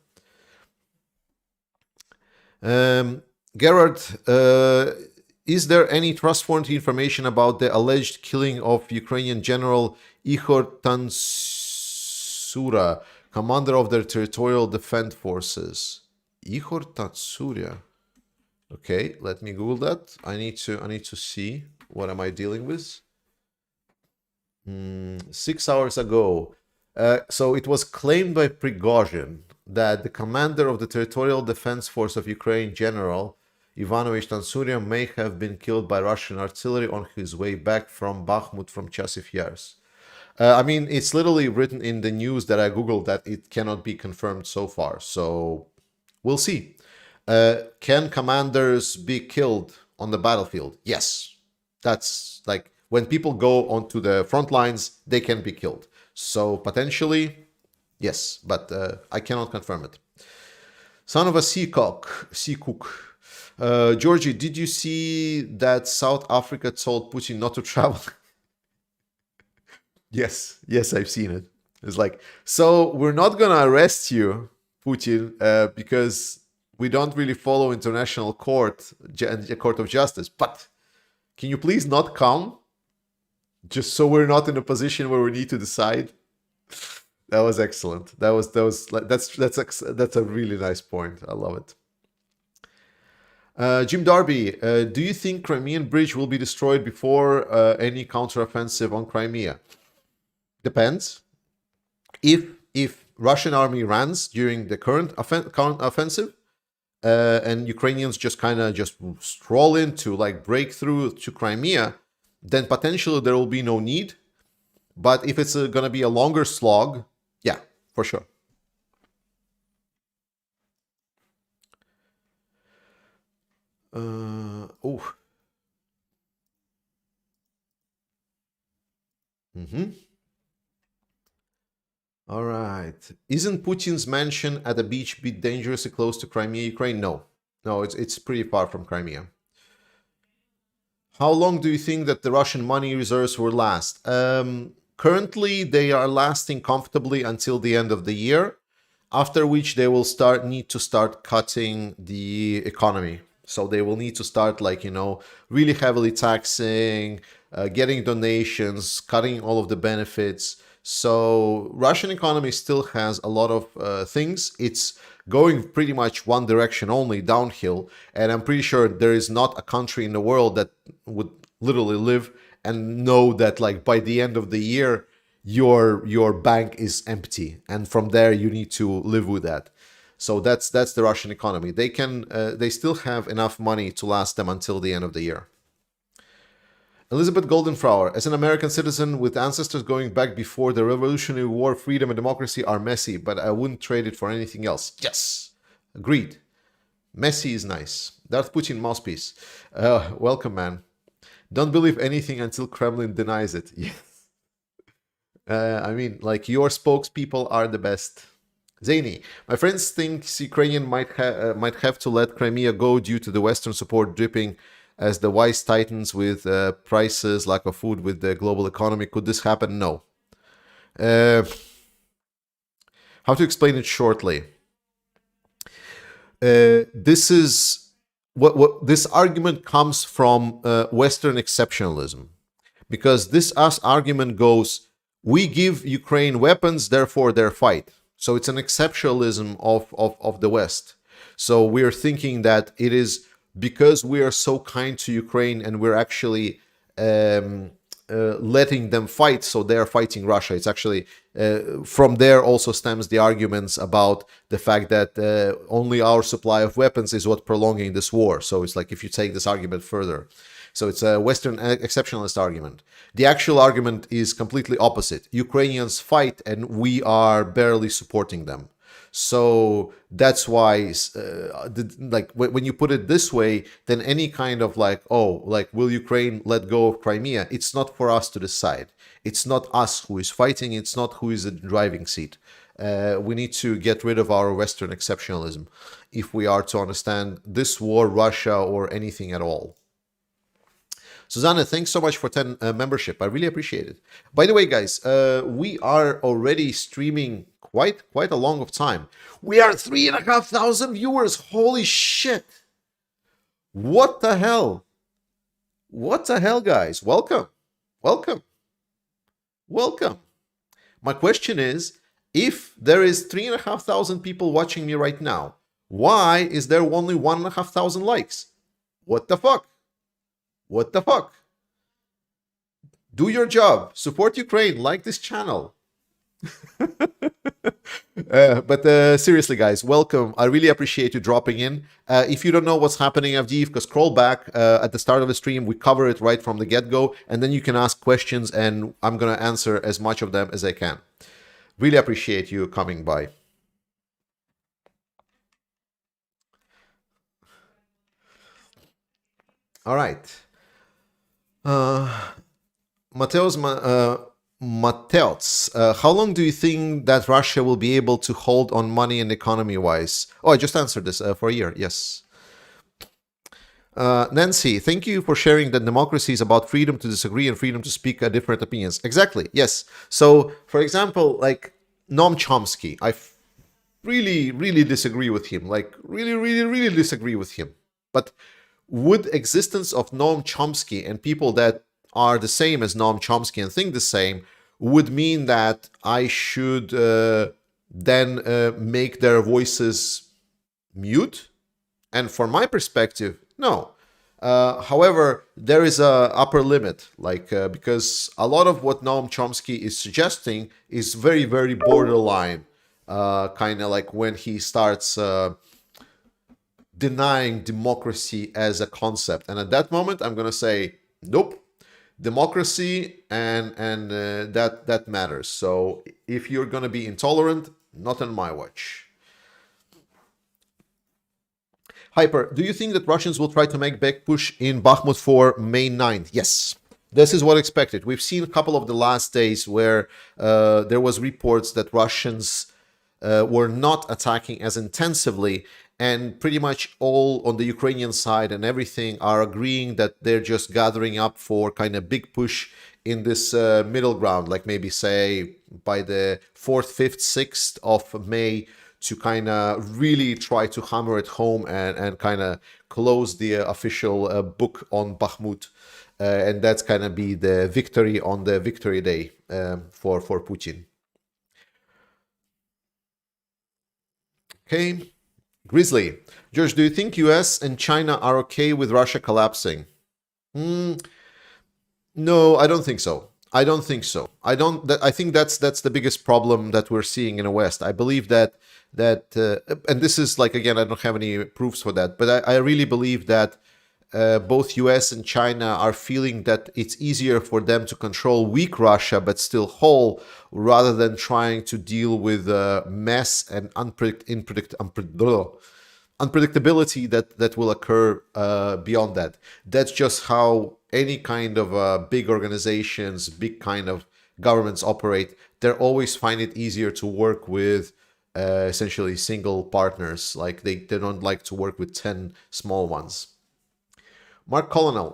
S1: Gerard, is there any trustworthy information about the alleged killing of Ukrainian General Ihor Tansura, commander of the Territorial Defense Forces? Ihor Tansura. Okay, let me Google that. I need to see what am I dealing with. 6 hours ago. So it was claimed by Prigozhin that the commander of the Territorial Defense Force of Ukraine, General Ivanovich Tansurya, may have been killed by Russian artillery on his way back from Bakhmut from Chasiv Yars. I mean, it's literally written in the news that I Googled that it cannot be confirmed so far. So we'll see. Can commanders be killed on the battlefield? Yes. That's like when people go onto the front lines, they can be killed. So potentially, yes, but I cannot confirm it. Son of a seacock. Georgie, did you see that South Africa told Putin not to travel? Yes, I've seen it. It's like, so we're not going to arrest you, Putin, because we don't really follow international court of justice. But can you please not come? Just so we're not in a position where we need to decide. That was excellent. That's a really nice point. I love it. Jim Darby, do you think Crimean Bridge will be destroyed before any counteroffensive on Crimea? Depends. If Russian army runs during the current offensive, and Ukrainians just kind of just stroll in to like break through to Crimea, then potentially there will be no need. But if it's going to be a longer slog, yeah, for sure. Mm-hmm. All right. Isn't Putin's mansion at a beach bit dangerously close to Crimea, Ukraine? No. No, it's pretty far from Crimea. How long do you think that the Russian money reserves will last? Currently, they are lasting comfortably until the end of the year, after which they will need to start cutting the economy. So they will need to start, like, really heavily taxing, getting donations, cutting all of the benefits. So Russian economy still has a lot of things. It's going pretty much one direction only, downhill. And I'm pretty sure there is not a country in the world that would literally live and know that, like, by the end of the year, your bank is empty, and from there you need to live with that. So that's the Russian economy. They still have enough money to last them until the end of the year. Elizabeth Goldenflower, as an American citizen with ancestors going back before the Revolutionary War, freedom and democracy are messy, but I wouldn't trade it for anything else. Yes, agreed. Messy is nice. Darth Putin mouthpiece. Welcome, man. Don't believe anything until Kremlin denies it. Yes. I mean, like, your spokespeople are the best. Zany, my friends think Ukrainian might have to let Crimea go due to the Western support dripping as the wise titans with prices, lack of food with the global economy. Could this happen? No. How to explain it shortly? This is what this argument comes from Western exceptionalism, because this argument goes, we give Ukraine weapons, therefore they fight. So it's an exceptionalism of the West. So we're thinking that it is because we are so kind to Ukraine and we're actually letting them fight, so they're fighting Russia. It's actually from there also stems the arguments about the fact that only our supply of weapons is what prolonging this war. So it's like, if you take this argument further. So it's a Western exceptionalist argument. The actual argument is completely opposite. Ukrainians fight and we are barely supporting them. So that's why, like, when you put it this way, then any kind of like, oh, like, will Ukraine let go of Crimea? It's not for us to decide. It's not us who is fighting. It's not who is the driving seat. We need to get rid of our Western exceptionalism if we are to understand this war, Russia, or anything at all. Susanna, thanks so much for 10 membership. I really appreciate it. By the way, guys, we are already streaming quite a long of time. We are 3,500 viewers. Holy shit. What the hell? What the hell, guys? Welcome. Welcome. Welcome. My question is, if there is 3,500 people watching me right now, why is there only 1,500 likes? What the fuck? What the fuck? Do your job. Support Ukraine. Like this channel. But seriously, guys, welcome. I really appreciate you dropping in. If you don't know what's happening in Avdiivka, scroll back at the start of the stream. We cover it right from the get-go, and then you can ask questions, and I'm going to answer as much of them as I can. Really appreciate you coming by. All right. Mateos, how long do you think that Russia will be able to hold on money and economy-wise? Oh, I just answered this for a year. Yes. Nancy, thank you for sharing that democracy is about freedom to disagree and freedom to speak different opinions. Exactly. Yes. So, for example, like Noam Chomsky, I really disagree with him. Like, really disagree with him. But would existence of Noam Chomsky and people that are the same as Noam Chomsky and think the same would mean that I should then make their voices mute? And from my perspective, no. However, there is a upper limit, like because a lot of what Noam Chomsky is suggesting is very borderline, kind of like when he starts denying democracy as a concept. And at that moment, I'm going to say, nope, democracy and that matters. So if you're going to be intolerant, not on my watch. Hyper, do you think that Russians will try to make back push in Bakhmut for May 9th? Yes. This is what expected. We've seen a couple of the last days where there was reports that Russians were not attacking as intensively, and pretty much all on the Ukrainian side and everything are agreeing that they're just gathering up for kind of big push in this middle ground, like maybe say by the 4th, 5th, 6th of May, to kind of really try to hammer it home and kind of close the official book on Bakhmut. And that's kind of be the victory on the victory day for Putin. Okay, Grizzly. George, do you think US and China are okay with Russia collapsing? Mm, no, I don't think so. I don't think so. I don't. I think that's the biggest problem that we're seeing in the West. I believe and this is like, again, I don't have any proofs for that, but I really believe that both US and China are feeling that it's easier for them to control weak Russia but still whole, rather than trying to deal with mess and unpredictability that will occur beyond that. That's just how any kind of big organizations, big kind of governments operate. They always find it easier to work with essentially single partners. Like they don't like to work with 10 small ones. Mark Colonel,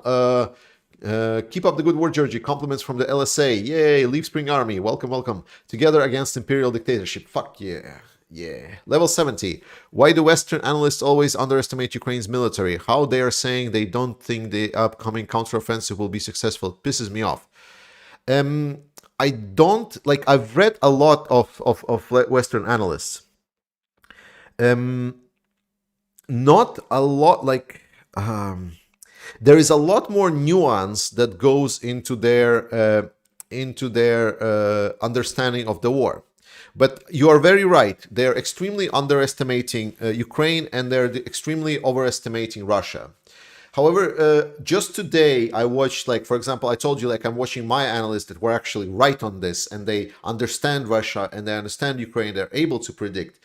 S1: keep up the good work, Georgie. Compliments from the LSA. Yay, Liverstream Army. Welcome, welcome. Together against imperial dictatorship. Fuck yeah. Yeah. Level 70. Why do Western analysts always underestimate Ukraine's military? How they are saying they don't think the upcoming counteroffensive will be successful pisses me off. I don't, like, I've read a lot of Western analysts. Not a lot, like, there is a lot more nuance that goes into their understanding of the war. But you are very right. They're extremely underestimating Ukraine, and they're extremely overestimating Russia. However, just today I watched, like, for example, I told you, like, I'm watching my analysts that were actually right on this, and they understand Russia and they understand Ukraine. They're able to predict.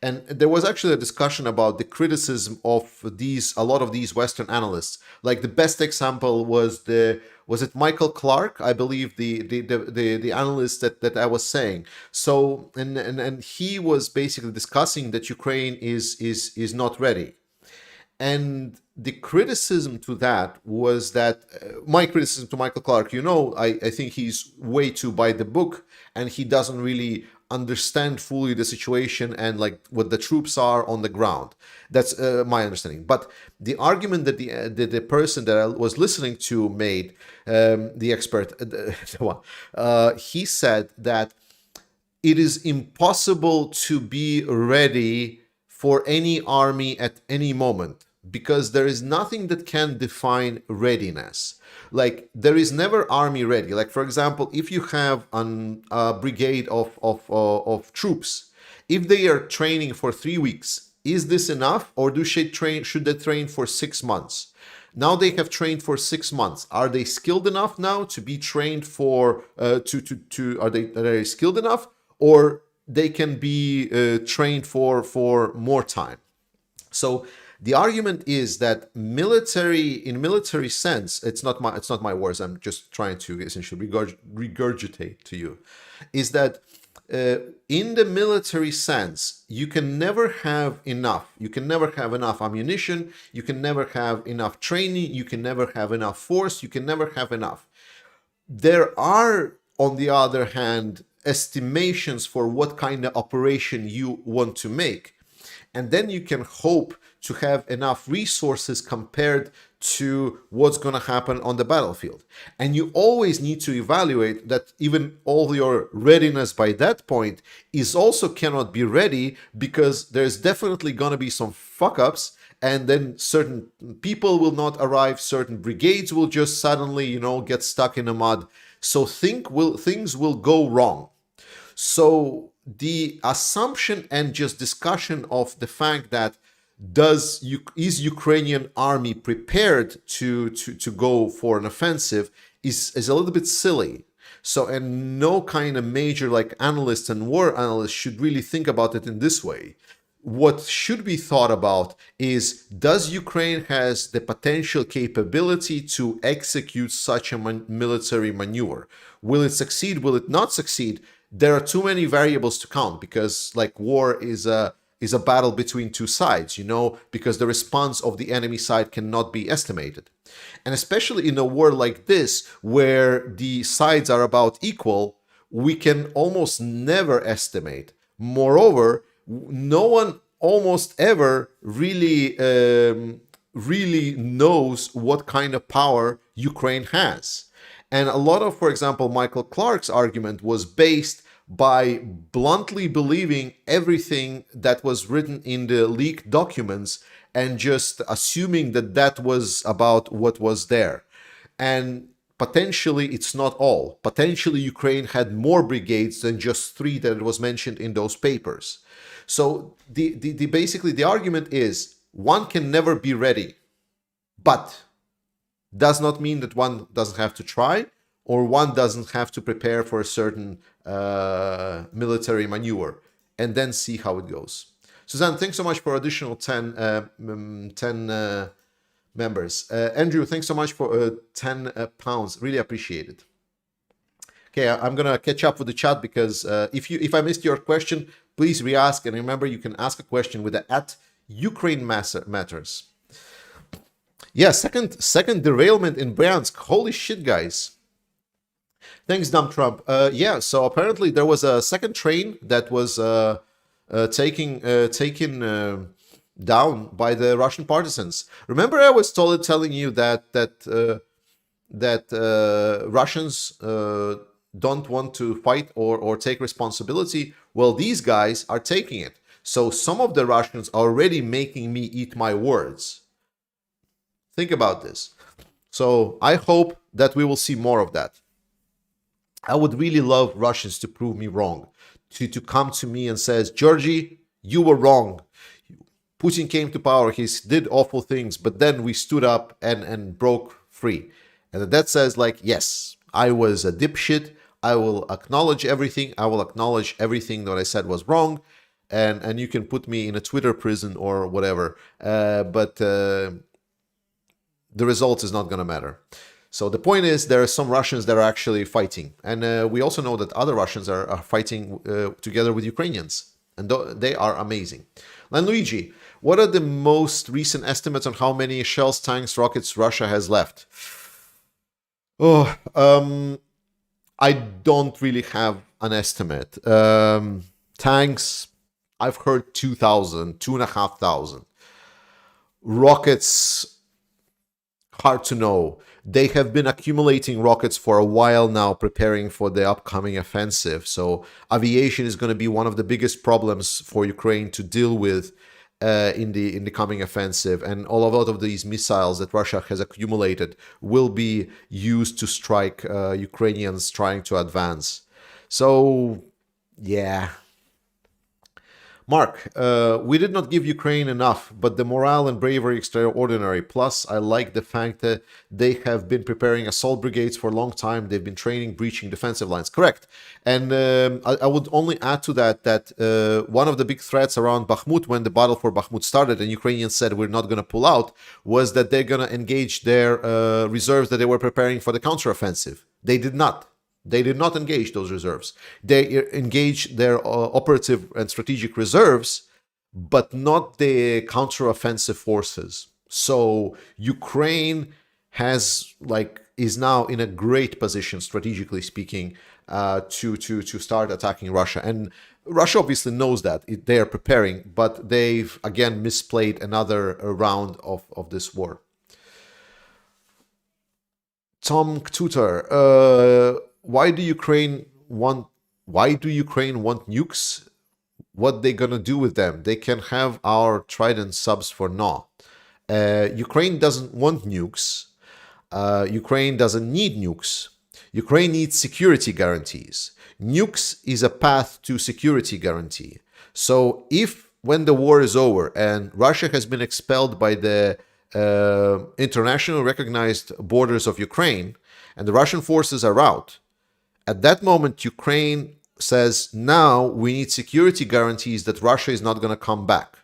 S1: And there was actually a discussion about the criticism of a lot of these Western analysts. Like, the best example was it Michael Clark, I believe, the analyst that I was saying. So and he was basically discussing that Ukraine is not ready. And the criticism to that was that my criticism to Michael Clark, I think he's way too by the book, and he doesn't really understand fully the situation and like what the troops are on the ground. That's my understanding. But the argument that the person that I was listening to made, the expert, he said that it is impossible to be ready for any army at any moment, because there is nothing that can define readiness. Like, there is never army ready. Like, for example, if you have a brigade of troops, if they are training for 3 weeks, is this enough, or should they train for 6 months? Now they have trained for 6 months. Are they skilled enough now to be trained for are they skilled enough, or they can be trained for more time? So the argument is that in military sense, it's not my words, I'm just trying to essentially regurgitate to you, is that in the military sense, you can never have enough. You can never have enough ammunition. You can never have enough training. You can never have enough force. You can never have enough. There are, on the other hand, estimations for what kind of operation you want to make. And then you can hope to have enough resources compared to what's going to happen on the battlefield. And you always need to evaluate that even all your readiness by that point is also cannot be ready, because there's definitely going to be some fuck-ups, and then certain people will not arrive, certain brigades will just suddenly, get stuck in the mud. So things will go wrong. So the assumption and just discussion of the fact that is Ukrainian army prepared to go for an offensive is a little bit silly. So, and no kind of major like analysts and war analysts should really think about it in this way. what should be thought about is, does Ukraine has the potential capability to execute such a military maneuver? Will it succeed? Will it not succeed? There are too many variables to count, because like war is a battle between two sides, because the response of the enemy side cannot be estimated. And especially in a war like this, where the sides are about equal, we can almost never estimate. Moreover, no one almost ever really knows what kind of power Ukraine has. And a lot of, for example, Michael Clark's argument was based by bluntly believing everything that was written in the leaked documents and just assuming that that was about what was there. And potentially it's not all. Potentially Ukraine had more brigades than just 3 that was mentioned in those papers. So basically the argument is, one can never be ready, but does not mean that one doesn't have to try, or one doesn't have to prepare for a certain military maneuver and then see how it goes. Suzanne, thanks so much for additional 10 members. Andrew, thanks so much for 10 pounds. Really appreciate it. Okay, I'm gonna catch up with the chat, because if I missed your question, please re-ask. And remember, you can ask a question with the @Ukraine Matters. Yeah, second derailment in Bryansk. Holy shit, guys. Thanks, Dumb Trump. Yeah, so apparently there was a second train that was taken down by the Russian partisans. Remember, I was telling you that Russians don't want to fight or take responsibility. Well, these guys are taking it. So some of the Russians are already making me eat my words. Think about this. So I hope that we will see more of that. I would really love Russians to prove me wrong, to come to me and says, Georgie, you were wrong. Putin came to power, he did awful things, but then we stood up and broke free. And that says, like, yes, I was a dipshit. I will acknowledge everything. I will acknowledge everything that I said was wrong. And you can put me in a Twitter prison or whatever. But the result is not going to matter. So the point is, there are some Russians that are actually fighting. And we also know that other Russians are fighting together with Ukrainians. And they are amazing. Luigi, what are the most recent estimates on how many shells, tanks, rockets Russia has left? Oh, I don't really have an estimate. Tanks, I've heard 2,000, 2,500. Rockets, hard to know. They have been accumulating rockets for a while now, preparing for the upcoming offensive. So aviation is going to be one of the biggest problems for Ukraine to deal with in the coming offensive. And a lot of these missiles that Russia has accumulated will be used to strike Ukrainians trying to advance. So, yeah. Mark, we did not give Ukraine enough, but the morale and bravery extraordinary. Plus, I like the fact that they have been preparing assault brigades for a long time. They've been training, breaching defensive lines. Correct. And I would only add to that one of the big threats around Bakhmut, when the battle for Bakhmut started and Ukrainians said we're not going to pull out, was that they're going to engage their reserves that they were preparing for the counteroffensive. They did not. They did not engage those reserves. They engaged their operative and strategic reserves, but not the counteroffensive forces. So Ukraine is now in a great position, strategically speaking, to start attacking Russia. And Russia obviously knows that. They are preparing, but they've again misplayed another round of this war. Tom Tutor, why do Ukraine want nukes? What they gonna do with them? They can have our Trident subs for now. Ukraine doesn't want nukes. Ukraine doesn't need nukes. Ukraine needs security guarantees. Nukes is a path to security guarantee. So if when the war is over and Russia has been expelled by the international recognized borders of Ukraine and the Russian forces are out, at that moment, Ukraine says, now we need security guarantees that Russia is not going to come back.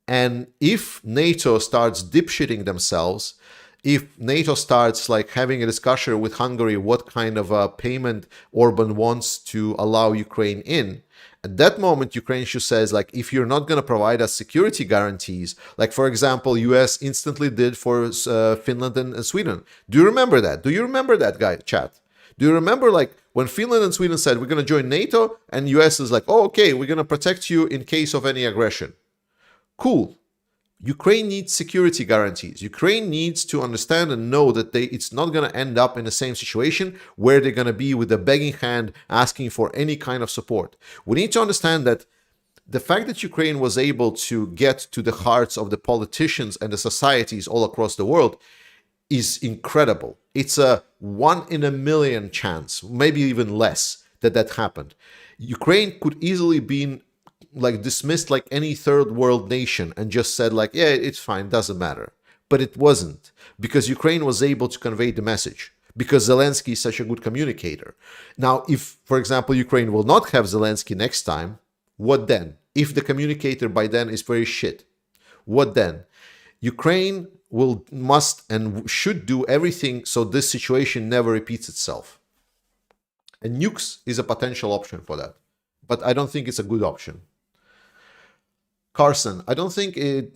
S1: And if NATO starts dipshitting themselves, if NATO starts like having a discussion with Hungary what kind of a payment Orban wants to allow Ukraine in, at that moment Ukraine should says like, if you're not going to provide us security guarantees, like for example US instantly did for Finland and Sweden. Do you remember that? Do you remember that, guy chat? Do you remember like when Finland and Sweden said we're going to join NATO, and US is like, oh okay, we're going to protect you in case of any aggression? Cool. Ukraine needs security guarantees. Ukraine needs to understand and know that it's not going to end up in the same situation where they're going to be with a begging hand asking for any kind of support. We need to understand that the fact that Ukraine was able to get to the hearts of the politicians and the societies all across the world is incredible. It's a 1 in a million chance, maybe even less, that happened. Ukraine could easily be like dismissed like any third world nation and just said like, yeah, it's fine, doesn't matter. But it wasn't, because Ukraine was able to convey the message, because Zelensky is such a good communicator. Now, if, for example, Ukraine will not have Zelensky next time, what then? If the communicator by then is very shit, what then? Ukraine must and should do everything so this situation never repeats itself. And nukes is a potential option for that. But I don't think it's a good option. Carson, I don't think it,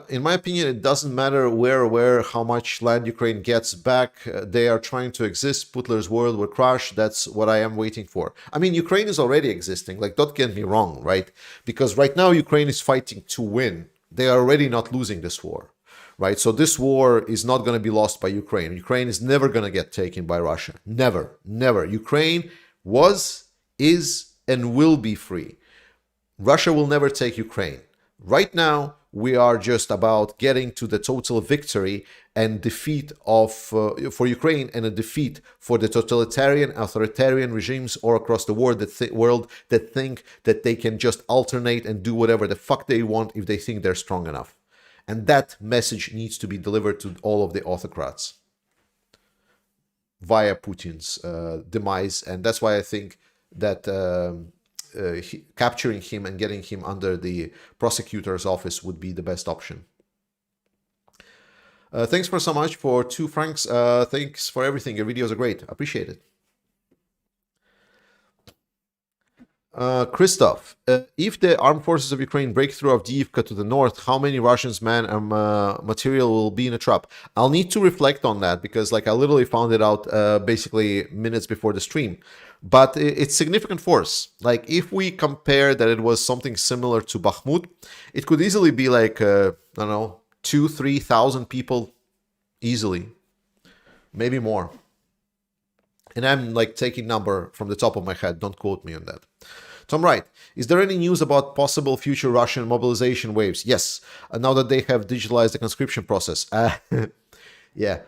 S1: in my opinion, it doesn't matter where, how much land Ukraine gets back. They are trying to exist. Putler's world will crash. That's what I am waiting for. I mean, Ukraine is already existing. Like, don't get me wrong, right? Because right now, Ukraine is fighting to win. They are already not losing this war, right? So this war is not going to be lost by Ukraine. Ukraine is never going to get taken by Russia. Never, never. Ukraine was, is, and will be free. Russia will never take Ukraine. Right now, we are just about getting to the total victory and defeat of for Ukraine, and a defeat for the totalitarian, authoritarian regimes all across the world that think that they can just alternate and do whatever the fuck they want if they think they're strong enough. And that message needs to be delivered to all of the autocrats via Putin's demise. And that's why I think that capturing him and getting him under the prosecutor's office would be the best option. Thanks for so much for 2 francs. Thanks for everything. Your videos are great. Appreciate it. Christoph, if the armed forces of Ukraine break through Avdiivka to the north, how many Russians, man, and material will be in a trap? I'll need to reflect on that, because like I literally found it out basically minutes before the stream. But it's significant force. Like if we compare that it was something similar to Bakhmut, it could easily be like, I don't know, 2,000-3,000 people easily, maybe more. And I'm like taking number from the top of my head. Don't quote me on that. Tom Wright, is there any news about possible future Russian mobilization waves? Yes, now that they have digitalized the conscription process. Yeah.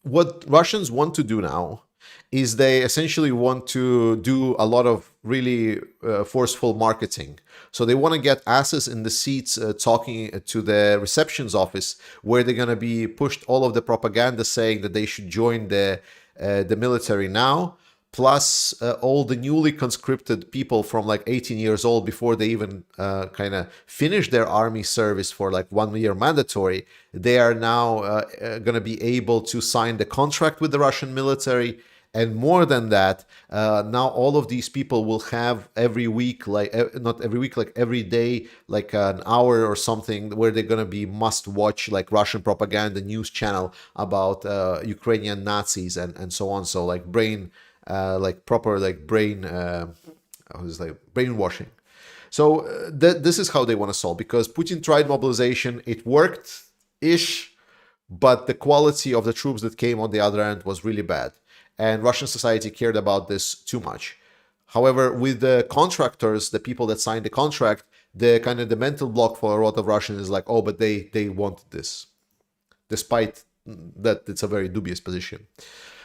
S1: What Russians want to do now is they essentially want to do a lot of really forceful marketing. So they want to get asses in the seats talking to the receptions office, where they're going to be pushed all of the propaganda saying that they should join the military now, plus all the newly conscripted people from like 18 years old before they even kind of finish their army service for like 1 year mandatory. They are now going to be able to sign the contract with the Russian military. And more than that, now all of these people will have every week, like not every week, like every day, like an hour or something, where they're going to be must watch like Russian propaganda news channel about Ukrainian Nazis and so on. So like like proper like brainwashing. So this is how they want to solve, because Putin tried mobilization. It worked-ish, but the quality of the troops that came on the other end was really bad. And Russian society cared about this too much. However, with the contractors, the people that signed the contract, the kind of the mental block for a lot of Russians is like, oh, but they wanted this, despite that it's a very dubious position.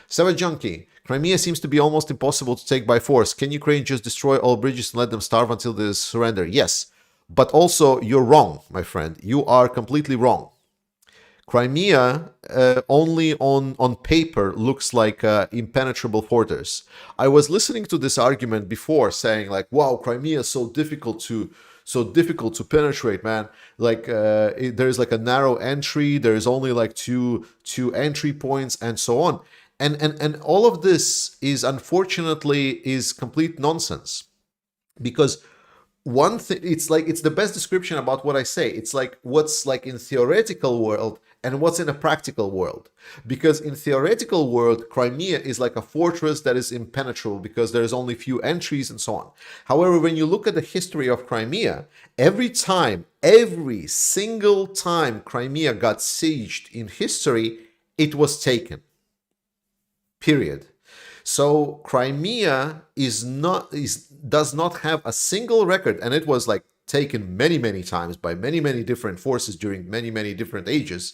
S1: Savage Junkie, Crimea seems to be almost impossible to take by force. Can Ukraine just destroy all bridges and let them starve until they surrender? Yes, but also you're wrong, my friend. You are completely wrong. Crimea only on paper looks like impenetrable fortress. I was listening to this argument before, saying like, "Wow, Crimea is so difficult to penetrate, man. Like there's like a narrow entry. There's only like two entry points, and so on." And all of this is unfortunately is complete nonsense, because one thing, it's the best description about what I say. It's like what's like in theoretical world and what's in a practical world. Because in theoretical world, Crimea is like a fortress that is impenetrable because there's only few entries and so on. However, when you look at the history of Crimea, every single time Crimea got sieged in history, it was taken. Period. So Crimea does not have a single record, and it was like taken many times by many different forces during many different ages.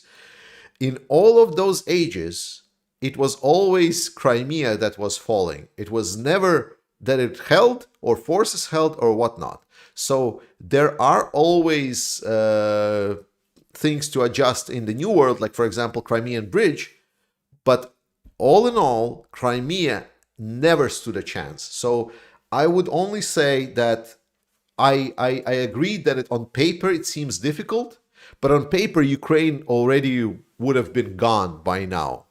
S1: In all of those ages, it was always Crimea that was falling. It was never that it held or forces held or whatnot. So there are always things to adjust in the new world, like for example Crimean Bridge, but all in all, Crimea never stood a chance. So I would only say that I agree that on paper it seems difficult, but on paper Ukraine already would have been gone by now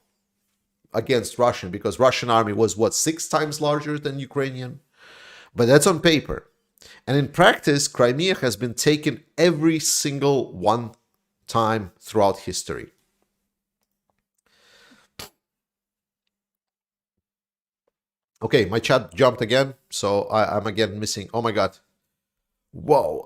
S1: against Russian, because Russian army was what, 6 times larger than Ukrainian? But that's on paper. And in practice, Crimea has been taken every single one time throughout history. Okay, my chat jumped again, so I'm again missing. Oh my god. Whoa,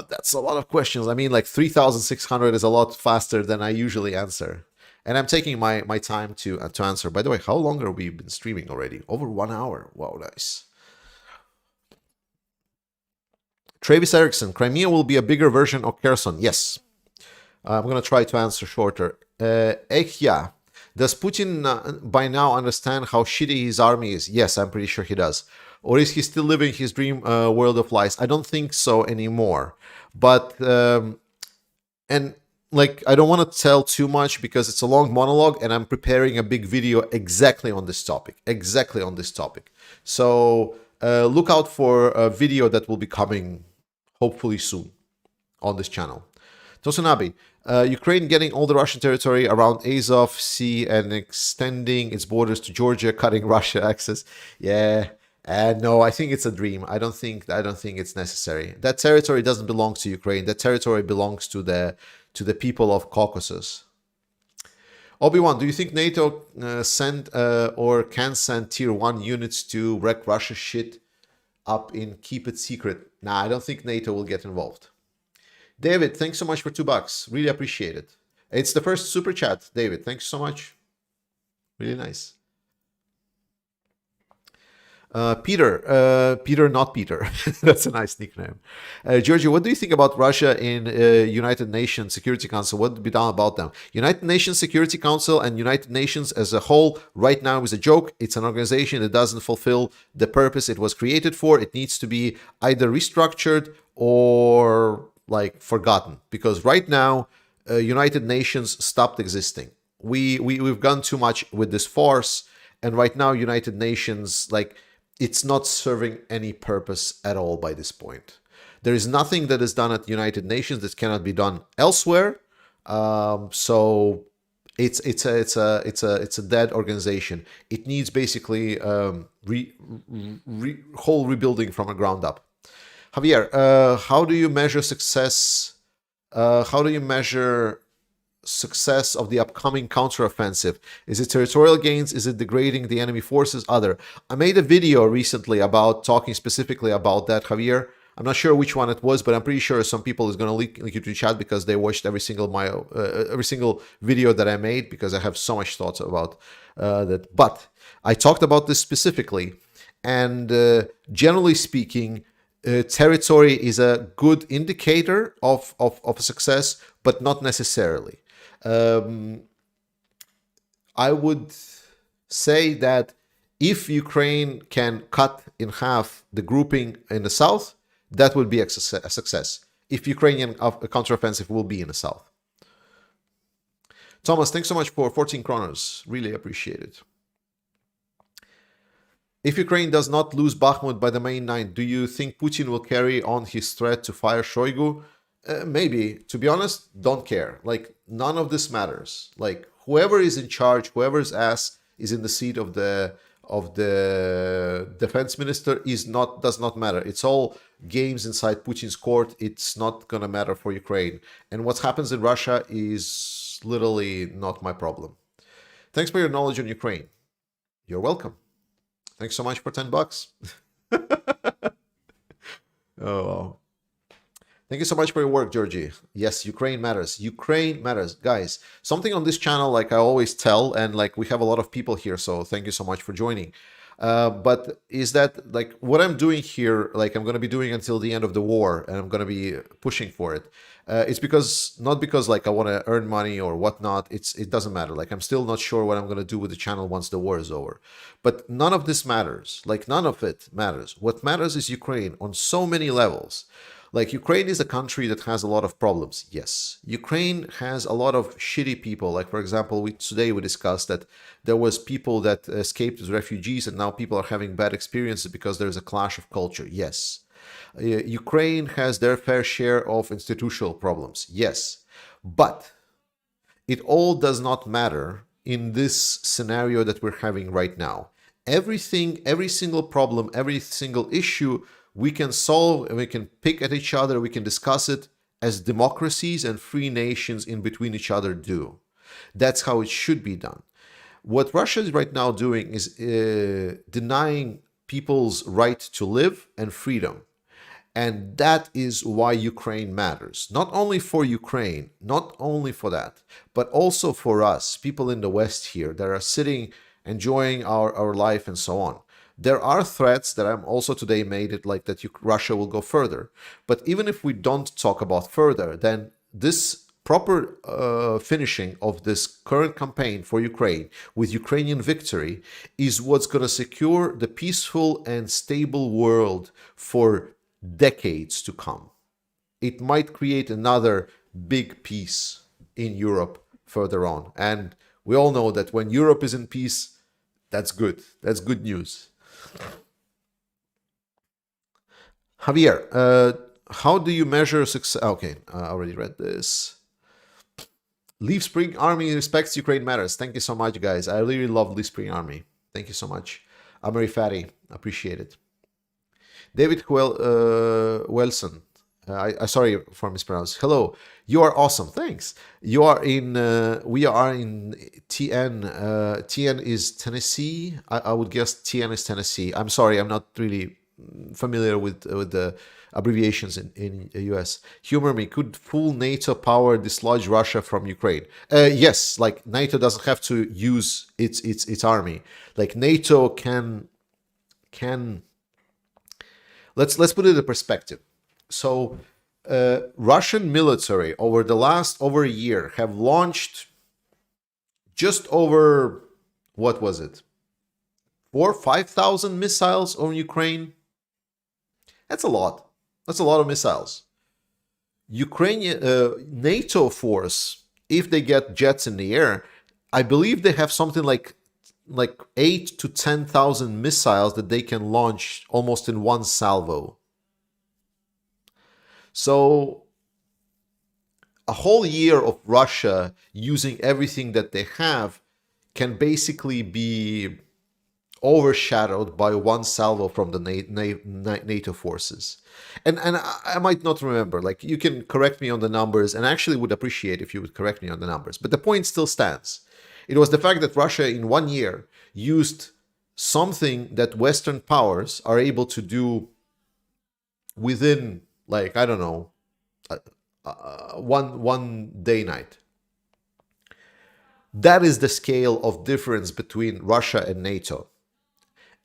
S1: that's a lot of questions. I mean, like 3,600 is a lot faster than I usually answer. And I'm taking my time to answer. By the way, how long have we been streaming already? Over 1 hour. Wow, nice. Travis Erickson, Crimea will be a bigger version of Kherson. Yes. I'm going to try to answer shorter. Ekhya, does Putin by now understand how shitty his army is? Yes, I'm pretty sure he does. Or is he still living his dream world of lies? I don't think so anymore. But, and like, I don't want to tell too much because it's a long monologue and I'm preparing a big video exactly on this topic. So look out for a video that will be coming hopefully soon on this channel. Tosunabe, Ukraine getting all the Russian territory around Azov Sea and extending its borders to Georgia, cutting Russia access. Yeah, no, I think it's a dream. I don't think it's necessary. That territory doesn't belong to Ukraine. That territory belongs to the people of Caucasus. Obi-Wan, do you think NATO send or can send tier 1 units to wreck Russia's shit up in keep it secret? Nah, I don't think NATO will get involved. David, thanks so much for $2. Really appreciate it. It's the first super chat, David. Thanks so much. Really nice. Peter, not Peter. That's a nice nickname. Georgia, what do you think about Russia in United Nations Security Council? What would be done about them? United Nations Security Council and United Nations as a whole right now is a joke. It's an organization that doesn't fulfill the purpose it was created for. It needs to be either restructured or like forgotten, because right now United Nations stopped existing. We've gone too much with this farce, and right now United Nations, like, it's not serving any purpose at all by this point. There is nothing that is done at United Nations that cannot be done elsewhere. So it's a dead organization. It needs basically whole rebuilding from the ground up. Javier, how do you measure success? How do you measure success of the upcoming counteroffensive? Is it territorial gains? Is it degrading the enemy forces? Other. I made a video recently about talking specifically about that, Javier. I'm not sure which one it was, but I'm pretty sure some people is going to link you to the chat because they watched every single video that I made, because I have so much thoughts about that. But I talked about this specifically, and generally speaking, territory is a good indicator of success, but not necessarily. I would say that if Ukraine can cut in half the grouping in the south, that would be a success. If Ukrainian counteroffensive will be in the south. Thomas, thanks so much for 14 kroners. Really appreciate it. If Ukraine does not lose Bakhmut by the May 9th, do you think Putin will carry on his threat to fire Shoigu? Maybe. To be honest, don't care. Like, none of this matters. Like, whoever is in charge, whoever's ass is in the seat of the defense minister does not matter. It's all games inside Putin's court. It's not gonna matter for Ukraine. And what happens in Russia is literally not my problem. Thanks for your knowledge on Ukraine. You're welcome. Thanks so much for $10. Oh, wow. Thank you so much for your work, Georgie. Yes, Ukraine matters. Ukraine matters. Guys, something on this channel, like I always tell, and like we have a lot of people here, so thank you so much for joining. But is that like what I'm doing here, like I'm going to be doing until the end of the war, and I'm going to be pushing for it. It's because, not because like I want to earn money or whatnot. It doesn't matter. Like I'm still not sure what I'm going to do with the channel once the war is over. But none of this matters. Like none of it matters. What matters is Ukraine on so many levels. Like Ukraine is a country that has a lot of problems. Yes. Ukraine has a lot of shitty people. Like for example, today we discussed that there was people that escaped as refugees and now people are having bad experiences because there's a clash of culture. Yes. Ukraine has their fair share of institutional problems. Yes. But it all does not matter in this scenario that we're having right now. Everything, every single problem, every single issue we can solve, and we can pick at each other, we can discuss it as democracies and free nations in between each other do. That's how it should be done. What Russia is right now doing is denying people's right to live and freedom. And that is why Ukraine matters. Not only for Ukraine, not only for that, but also for us, people in the West here that are sitting, enjoying our life and so on. There are threats that I'm also today made it like that Russia will go further. But even if we don't talk about further, then this proper finishing of this current campaign for Ukraine with Ukrainian victory is what's going to secure the peaceful and stable world for decades to come. It might create another big peace in Europe further on. And we all know that when Europe is in peace, that's good. That's good news. Javier, how do you measure success? Okay, I already read this. Leave Spring Army respects Ukraine matters. Thank you so much, guys. I really love Leave Spring Army. Thank you so much. Amari Fatty, appreciate it. David Wilson, sorry for mispronounced. Hello, you are awesome. Thanks. You are in. We are in TN. TN is Tennessee. I would guess TN is Tennessee. I'm sorry. I'm not really familiar with the abbreviations in the US. Humor me. Could full NATO power dislodge Russia from Ukraine? Yes. Like NATO doesn't have to use its army. Like NATO can. Let's put it in perspective. So, Russian military over a year have launched just over, what was it, 5,000 missiles on Ukraine. That's a lot. That's a lot of missiles. Ukrainian NATO force, if they get jets in the air, I believe they have something like 8 to 10,000 missiles that they can launch almost in one salvo. So a whole year of Russia using everything that they have can basically be overshadowed by one salvo from the NATO forces. And I might not remember, like you can correct me on the numbers, and I actually would appreciate if you would correct me on the numbers, but the point still stands. It was the fact that Russia in 1 year used something that Western powers are able to do within, like, I don't know, one day night. That is the scale of difference between Russia and NATO.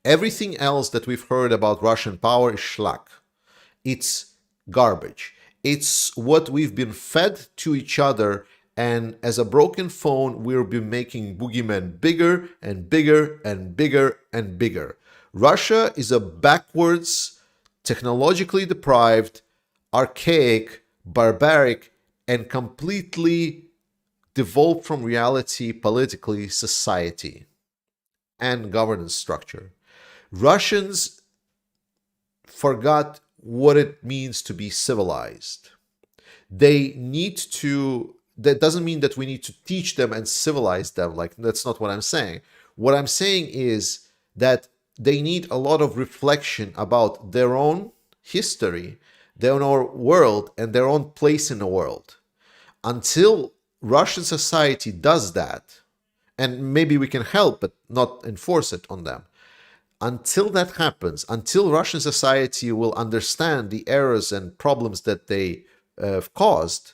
S1: Everything else that we've heard about Russian power is schlock. It's garbage. It's what we've been fed to each other, and as a broken phone, we'll be making boogeymen bigger and bigger and bigger and bigger. Russia is a backwards, technologically deprived, archaic, barbaric, and completely devolved from reality politically, society, and governance structure. Russians forgot what it means to be civilized. They need to, that doesn't mean that we need to teach them and civilize them. Like, that's not what I'm saying. What I'm saying is that they need a lot of reflection about their own history, their own world, and their own place in the world. Until Russian society does that, and maybe we can help but not enforce it on them. Until that happens, until Russian society will understand the errors and problems that they have caused,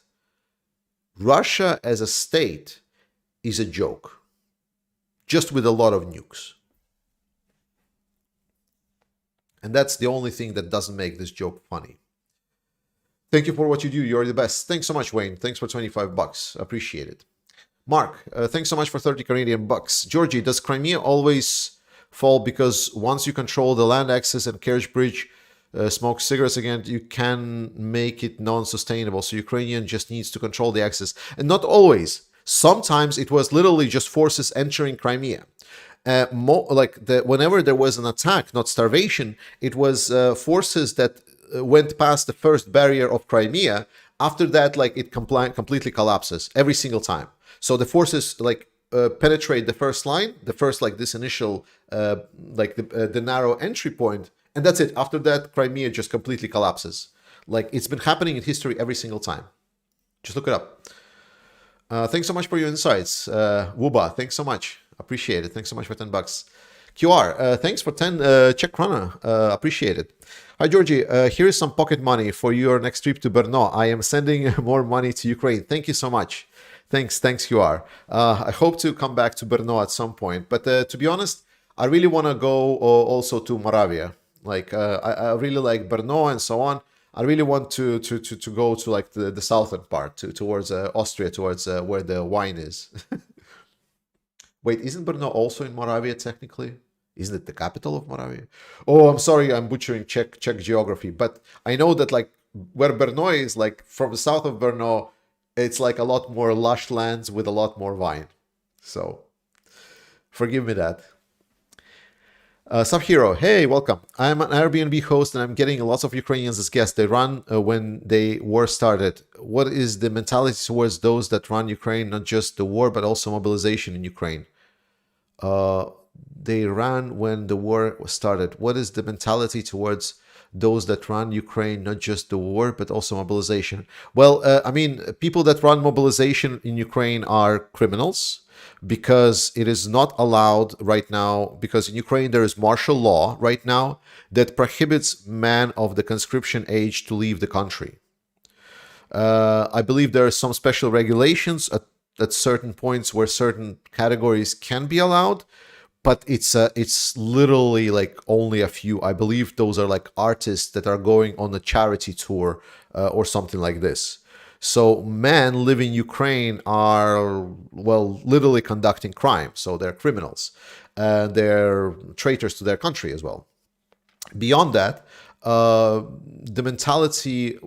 S1: Russia as a state is a joke, just with a lot of nukes. And that's the only thing that doesn't make this joke funny. Thank you for what you do. You're the best. Thanks so much, Wayne. Thanks for 25 bucks. Appreciate it. Mark, thanks so much for 30 Canadian bucks. Georgie, does Crimea always fall because once you control the land access and carriage bridge, smoke cigarettes again, you can make it non-sustainable. So Ukrainian just needs to control the access. And not always. Sometimes it was literally just forces entering Crimea. Whenever there was an attack, not starvation, it was forces that went past the first barrier of Crimea. After that, like, it completely collapses every single time. So the forces penetrate the first line, the first, like, this initial the narrow entry point, and that's it. After that, Crimea just completely collapses. Like, it's been happening in history every single time. Just look it up. Thanks so much for your insights, Wuba. Thanks so much. Appreciate it. Thanks so much for 10 bucks. QR, thanks for 10 Czech krona. Appreciate it. Hi, Georgie. Here is some pocket money for your next trip to Brno. I am sending more money to Ukraine. Thank you so much. Thanks, QR. I hope to come back to Brno at some point. But to be honest, I really want to go also to Moravia. Like, I really like Brno and so on. I really want to go to, like, the southern part, towards Austria, towards where the wine is. Wait, isn't Brno also in Moravia technically? Isn't it the capital of Moravia? Oh, I'm sorry, I'm butchering Czech geography, but I know that, like, where Brno is, like, from the south of Brno, it's like a lot more lush lands with a lot more wine. So, forgive me that. Sub-Hero, hey, welcome. I'm an Airbnb host and I'm getting lots of Ukrainians as guests. They run when the war started. What is the mentality towards those that run Ukraine, not just the war, but also mobilization in Ukraine? They ran when the war started. What is the mentality towards those that run Ukraine, not just the war, but also mobilization? Well, I mean, people that run mobilization in Ukraine are criminals, because it is not allowed right now, because in Ukraine there is martial law right now that prohibits men of the conscription age to leave the country. I believe there are some special regulations at certain points where certain categories can be allowed, but it's literally like only a few. I believe those are like artists that are going on a charity tour or something like this. So men living in Ukraine are, well, literally conducting crime. So they're criminals. They're traitors to their country as well. Beyond that, the mentality,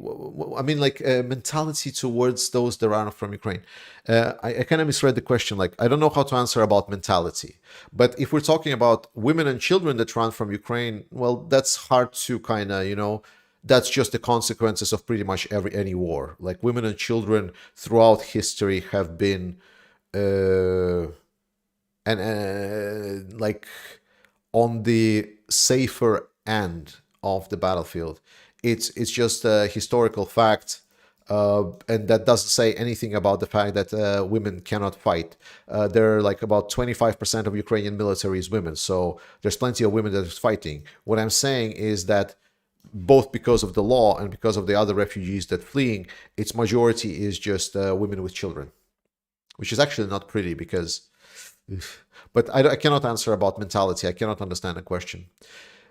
S1: I mean, like, mentality towards those that are from Ukraine. I kind of misread the question. Like, I don't know how to answer about mentality. But if we're talking about women and children that run from Ukraine, well, that's hard to kind of, that's just the consequences of pretty much any war. Like, women and children throughout history have been like on the safer end of the battlefield. It's just a historical fact, and that doesn't say anything about the fact that women cannot fight. There are like about 25% of Ukrainian military is women, so there's plenty of women that are fighting. What I'm saying is that both because of the law and because of the other refugees that fleeing, its majority is just women with children, which is actually not pretty because... But I cannot answer about mentality. I cannot understand the question.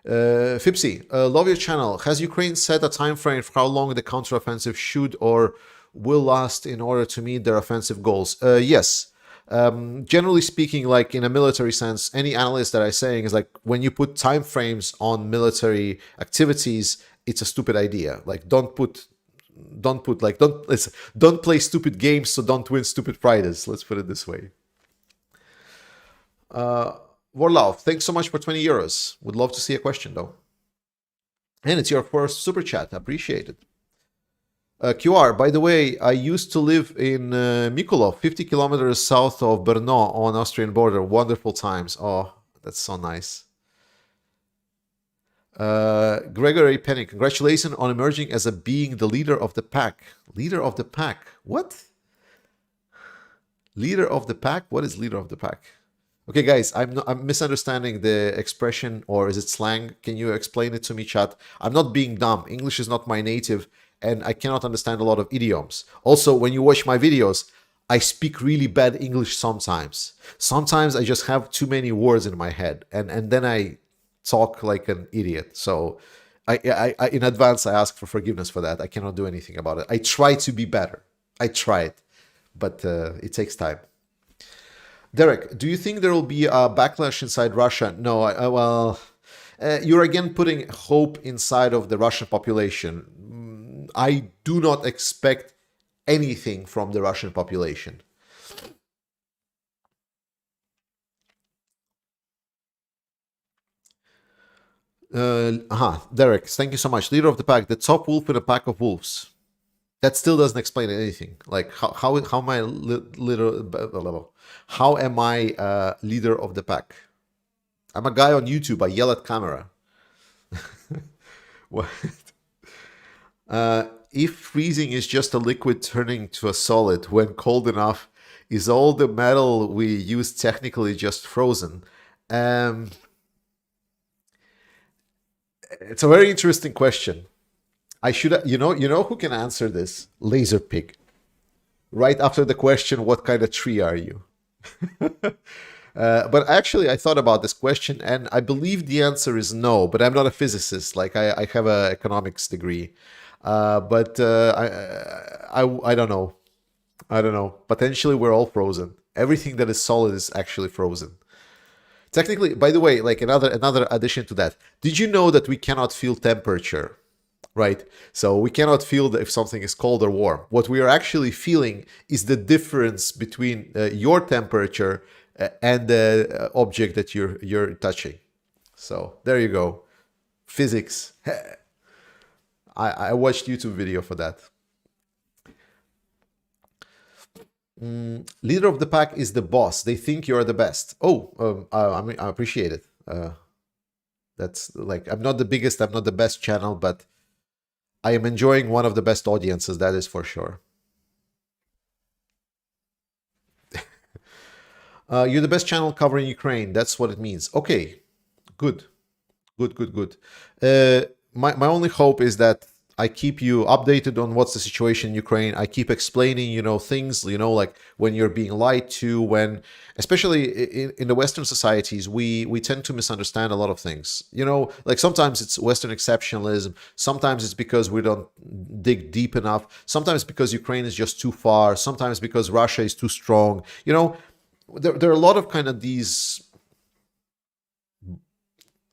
S1: Fipsy, love your channel. Has Ukraine set a time frame for how long the counteroffensive should or will last in order to meet their offensive goals? Yes. Generally speaking, like in a military sense, any analyst that I'm saying is like, when you put time frames on military activities, it's a stupid idea. Like, don't put don't put like don't play stupid games, so don't win stupid prizes. Let's put it this way. Warlov, thanks so much for 20 euros. Would love to see a question though. And it's your first super chat. Appreciate it. QR, by the way, I used to live in Mikulov, 50 kilometers south of Brno on Austrian border. Wonderful times. Oh, that's so nice. Gregory Penny, congratulations on emerging as being the leader of the pack. Leader of the pack? What? Leader of the pack? What is leader of the pack? Okay, guys, I'm misunderstanding the expression, or is it slang? Can you explain it to me, chat? I'm not being dumb. English is not my native, and I cannot understand a lot of idioms. Also, when you watch my videos, I speak really bad English sometimes. Sometimes I just have too many words in my head, and then I talk like an idiot. So I in advance, I ask for forgiveness for that. I cannot do anything about it. I try to be better. I try it, but it takes time. Derek, do you think there will be a backlash inside Russia? No, well, you're again putting hope inside of the Russian population. I do not expect anything from the Russian population. Derek, thank you so much. Leader of the pack, the top wolf in a pack of wolves. That still doesn't explain anything. Like how am I leader? How am I leader of the pack? I'm a guy on YouTube. I yell at camera. What? If freezing is just a liquid turning to a solid when cold enough, is all the metal we use technically just frozen? It's a very interesting question. I should, you know who can answer this? Laser Pig. Right after the question, what kind of tree are you? But actually, I thought about this question, and I believe the answer is no. But I'm not a physicist. Like I have an economics degree, but I don't know. I don't know. Potentially, we're all frozen. Everything that is solid is actually frozen. Technically, by the way, like another addition to that, did you know that we cannot feel temperature? Right? So we cannot feel if something is cold or warm. What we are actually feeling is the difference between your temperature and the object that you're touching. So there you go. Physics. I watched YouTube video for that. Leader of the pack is the boss. They think you're the best. Oh, I mean, I appreciate it. That's like, I'm not the biggest, I'm not the best channel, but I am enjoying one of the best audiences, that is for sure. You're the best channel covering Ukraine. That's what it means. Okay, good. Good. My only hope is that I keep you updated on what's the situation in Ukraine. I keep explaining, things, like when you're being lied to, when, especially in the Western societies, we tend to misunderstand a lot of things. Like sometimes it's Western exceptionalism. Sometimes it's because we don't dig deep enough. Sometimes because Ukraine is just too far. Sometimes because Russia is too strong. There are a lot of kind of these,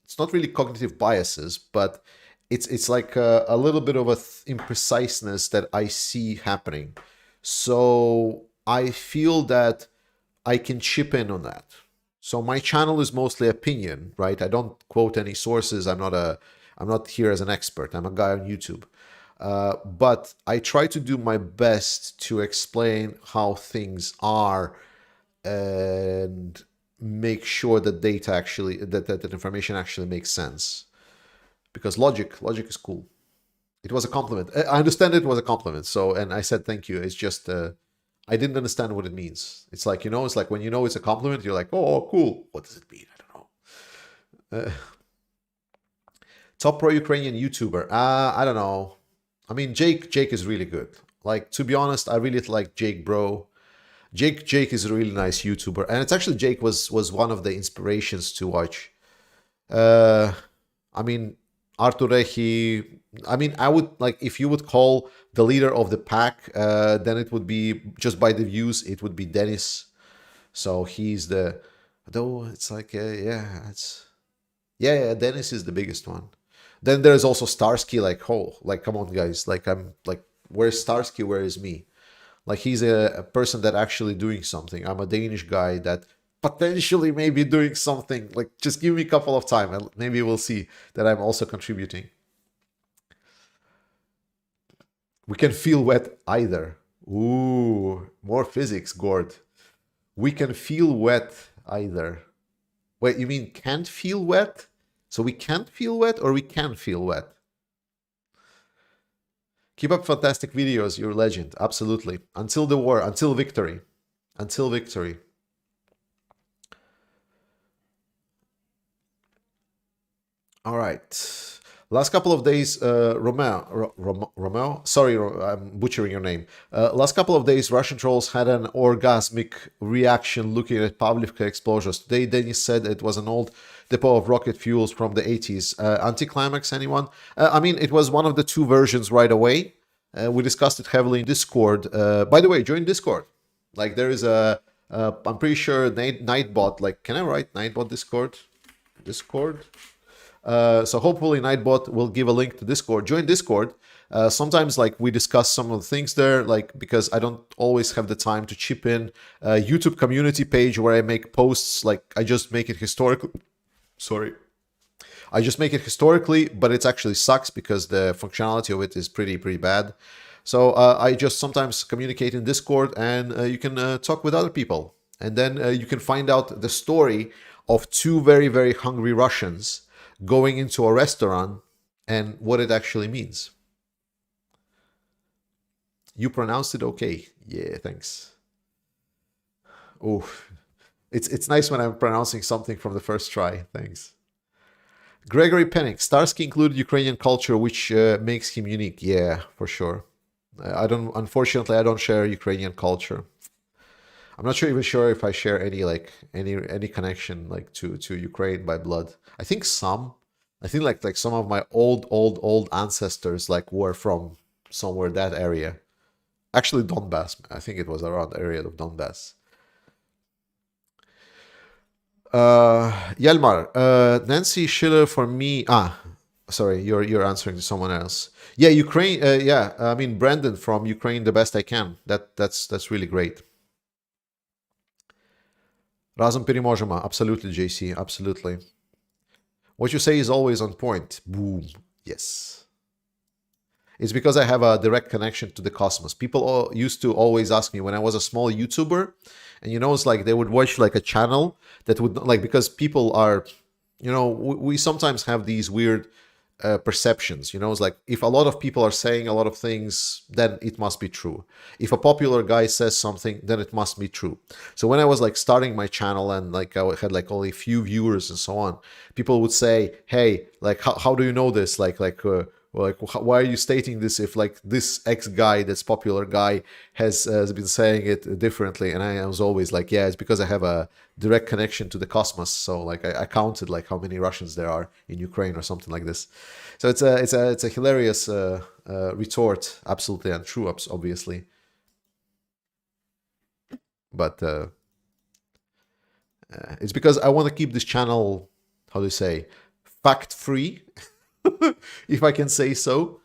S1: it's not really cognitive biases, but it's like a little bit of a impreciseness that I see happening. So I feel that I can chip in on that. So my channel is mostly opinion, right? I don't quote any sources. I'm not here as an expert. I'm a guy on YouTube. But I try to do my best to explain how things are and make sure that data actually, that information actually makes sense. Because logic is cool. It was a compliment. I understand it was a compliment. So, and I said thank you. It's just I didn't understand what it means. It's like, it's like when it's a compliment, you're like, oh, cool. What does it mean? I don't know. Top pro-Ukrainian YouTuber. I don't know. I mean, Jake is really good. Like, to be honest, I really like Jake, bro. Jake is a really nice YouTuber. And it's actually, Jake was one of the inspirations to watch. I mean, Artur Rehi, I mean, I would, like, if you would call the leader of the pack, then it would be, just by the views, it would be Dennis. So he's though it's like, yeah, Dennis is the biggest one. Then there's also Starsky, like, come on, guys, like, I'm, like, where's Starsky, where is me? Like he's a person that actually doing something. I'm a Danish guy that potentially may be doing something. Like just give me a couple of time and maybe we'll see that I'm also contributing. We can feel wet either. Ooh, more physics, Gord. We can feel wet either. Wait, you mean can't feel wet? So we can't feel wet or we can feel wet? Keep up fantastic videos, you're a legend. Absolutely. Until the war, until victory. Until victory. All right. Last couple of days, Romeo, sorry, I'm butchering your name. Last couple of days, Russian trolls had an orgasmic reaction looking at Pavlivka explosions. Today, Denis said it was an old depot of rocket fuels from the 80s. Anticlimax, anyone? I mean, it was one of the two versions right away. We discussed it heavily in Discord. By the way, join Discord. Like, there is I'm pretty sure Nightbot, like, can I write Nightbot Discord? Discord? So hopefully Nightbot will give a link to Discord. Join Discord. Sometimes like we discuss some of the things there, like because I don't always have the time to chip in. YouTube community page where I make posts, like I just make it historically. Sorry. I just make it historically, but it actually sucks because the functionality of it is pretty bad. So I just sometimes communicate in Discord and you can talk with other people. And then you can find out the story of two very hungry Russians going into a restaurant and what it actually means. You pronounced it okay. Yeah, thanks. Oh, it's nice when I'm pronouncing something from the first try. Thanks. Gregory Pennick. Starsky included Ukrainian culture, which makes him unique. Yeah, for sure. Unfortunately, I don't share Ukrainian culture. I'm not even sure if I share any connection like to Ukraine by blood. I think some. I think like some of my old ancestors like were from somewhere that area. Actually, Donbass. I think it was around the area of Donbass. Yelmar, Nancy Schiller for me. Sorry, you're answering to someone else. Yeah, Ukraine. Yeah, I mean Brandon from Ukraine. The best I can. That's really great. Разом переможемо. Absolutely, JC. Absolutely. What you say is always on point. Boom. Yes. It's because I have a direct connection to the cosmos. People used to always ask me when I was a small YouTuber, and it's like they would watch like a channel that would like because people are, we sometimes have these weird perceptions. It's like if a lot of people are saying a lot of things, then it must be true. If a popular guy says something, then it must be true. So when I was like starting my channel and like I had like only a few viewers and so on, people would say, "Hey, like how do you know this? Why are you stating this if like this X guy, this popular guy, has been saying it differently?" And I was always like, "Yeah, it's because I have a direct connection to the cosmos." So like I counted like how many Russians there are in Ukraine or something like this. So it's a hilarious retort, absolutely untrue, obviously. But it's because I want to keep this channel, how do you say, fact free. If I can say so.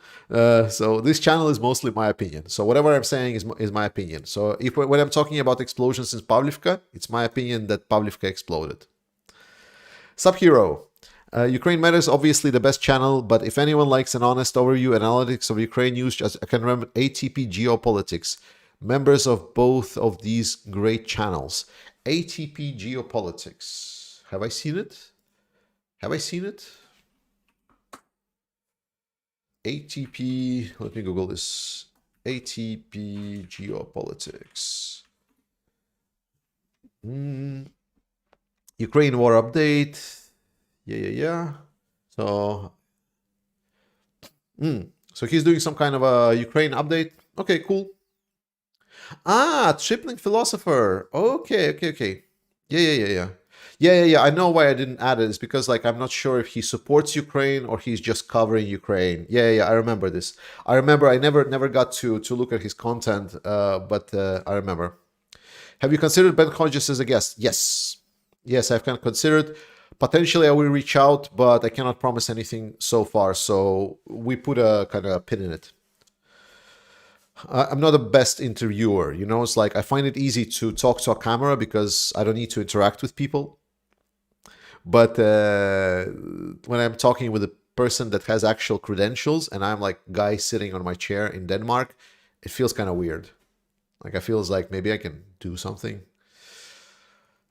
S1: So this channel is mostly my opinion. So whatever I'm saying is my opinion. So when I'm talking about explosions in Pavlivka, it's my opinion that Pavlivka exploded. Subhero. Ukraine Matters, obviously the best channel, but if anyone likes an honest overview analytics of Ukraine news, I can remember ATP Geopolitics. Members of both of these great channels. ATP Geopolitics. Have I seen it? Have I seen it? ATP, let me Google this. ATP Geopolitics. Ukraine war update. Yeah. So, so he's doing some kind of a Ukraine update. Okay, cool. Tripling philosopher. Okay. Yeah. Yeah. I know why I didn't add it. It's because like I'm not sure if he supports Ukraine or he's just covering Ukraine. Yeah. I remember this. I remember I never got to look at his content, but I remember. Have you considered Ben Hodges as a guest? Yes, I've kind of considered. Potentially, I will reach out, but I cannot promise anything so far. So we put a kind of pin in it. I'm not the best interviewer. You know, it's like I find it easy to talk to a camera because I don't need to interact with people. But when I'm talking with a person that has actual credentials and I'm like guy sitting on my chair in Denmark, it feels kind of weird. Like I feels like maybe I can do something.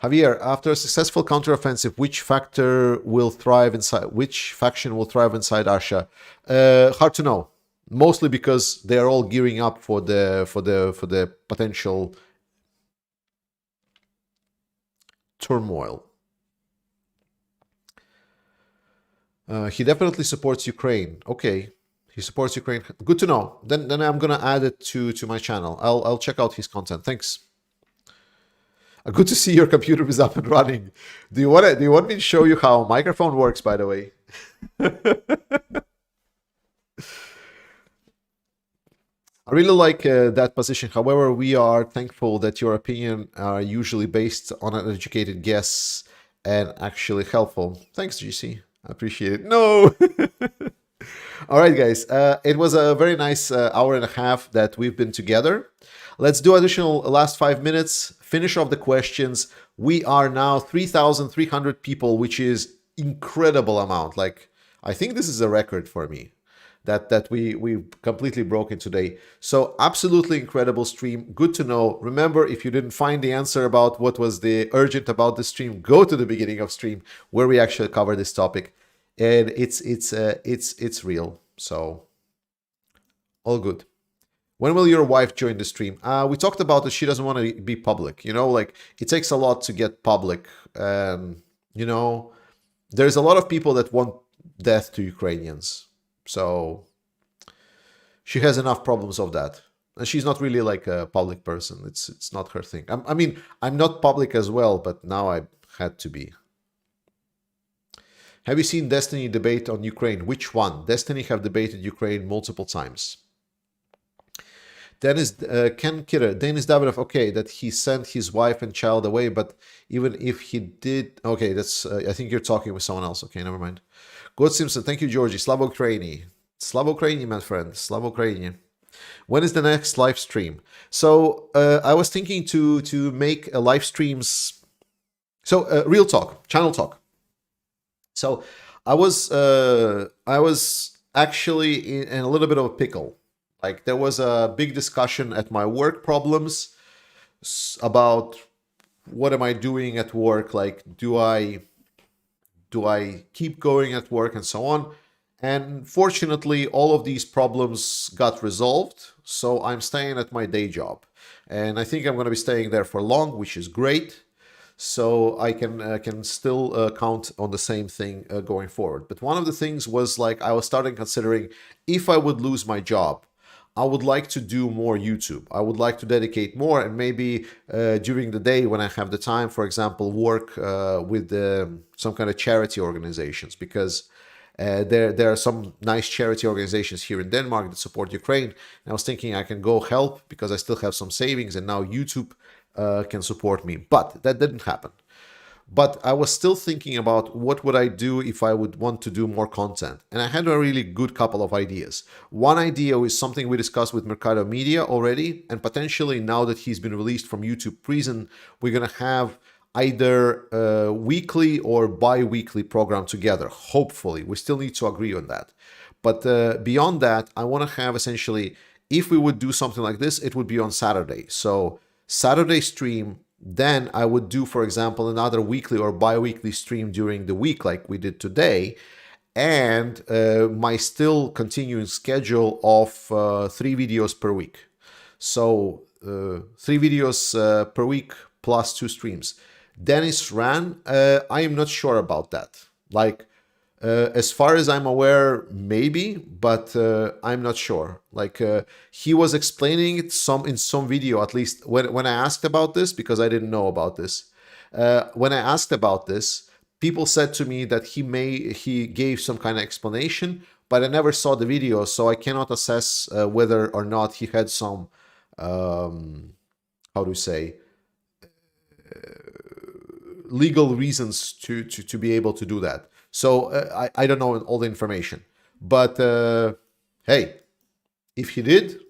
S1: Javier, after a successful counteroffensive, which faction will thrive inside Asha? Hard to know. Mostly because they are all gearing up for the potential turmoil. He definitely supports Ukraine. Okay, he supports Ukraine. Good to know. Then I'm gonna add it to my channel. I'll check out his content. Thanks. Good to see your computer is up and running. Do you want me to show you how a microphone works? By the way. I really like that position. However, we are thankful that your opinion are usually based on an educated guess and actually helpful. Thanks, GC. I appreciate it. No. All right, guys. It was a very nice hour and a half that we've been together. Let's do additional last 5 minutes. Finish off the questions. We are now 3,300 people, which is incredible amount. Like I think this is a record for me that we completely broken today. So absolutely incredible stream. Good to know. Remember, if you didn't find the answer about what was the urgent about the stream, go to the beginning of stream where we actually cover this topic, and it's real. So all good. When will your wife join the stream? We talked about that she doesn't want to be public. You know, like it takes a lot to get public. You know, there's a lot of people that want death to Ukrainians. So she has enough problems of that. And she's not really like a public person. It's not her thing. I mean, I'm not public as well, but now I had to be. Have you seen Destiny debate on Ukraine? Which one? Destiny have debated Ukraine multiple times. Dennis Ken Kira, Denis Davidov, okay, that he sent his wife and child away, but even if he did, okay, that's I think you're talking with someone else. Okay, never mind. God Simpson, thank you, Georgie. Slava Ukraini. Slava Ukraini, my friend. Slava Ukraini. When is the next live stream? So I was thinking to make a live streams. So real talk, channel talk. So I was actually in a little bit of a pickle. Like there was a big discussion at my work problems about what am I doing at work? Like do I keep going at work and so on? And fortunately, all of these problems got resolved. So I'm staying at my day job. And I think I'm going to be staying there for long, which is great. So I can still count on the same thing going forward. But one of the things was like I was starting considering if I would lose my job, I would like to do more YouTube. I would like to dedicate more and maybe during the day when I have the time, for example, work with some kind of charity organizations because there are some nice charity organizations here in Denmark that support Ukraine. And I was thinking I can go help because I still have some savings and now YouTube can support me. But that didn't happen. But I was still thinking about what would I do if I would want to do more content. And I had a really good couple of ideas. One idea is something we discussed with Mercado Media already. And potentially now that he's been released from YouTube prison, we're going to have either a weekly or bi-weekly program together. Hopefully, we still need to agree on that. But beyond that, I want to have essentially, if we would do something like this, it would be on Saturday. So Saturday stream, then I would do, for example, another weekly or bi-weekly stream during the week like we did today, and my still continuing schedule of 3 videos per week. So 3 videos per week plus 2 streams. Dennis ran, I am not sure about that. Like, as far as I'm aware, maybe, but I'm not sure. Like he was explaining it in some video, at least when I asked about this, because I didn't know about this. When I asked about this, people said to me that he gave some kind of explanation, but I never saw the video, so I cannot assess whether or not he had some how do you say legal reasons to be able to do that. So I don't know all the information, but hey, if he did,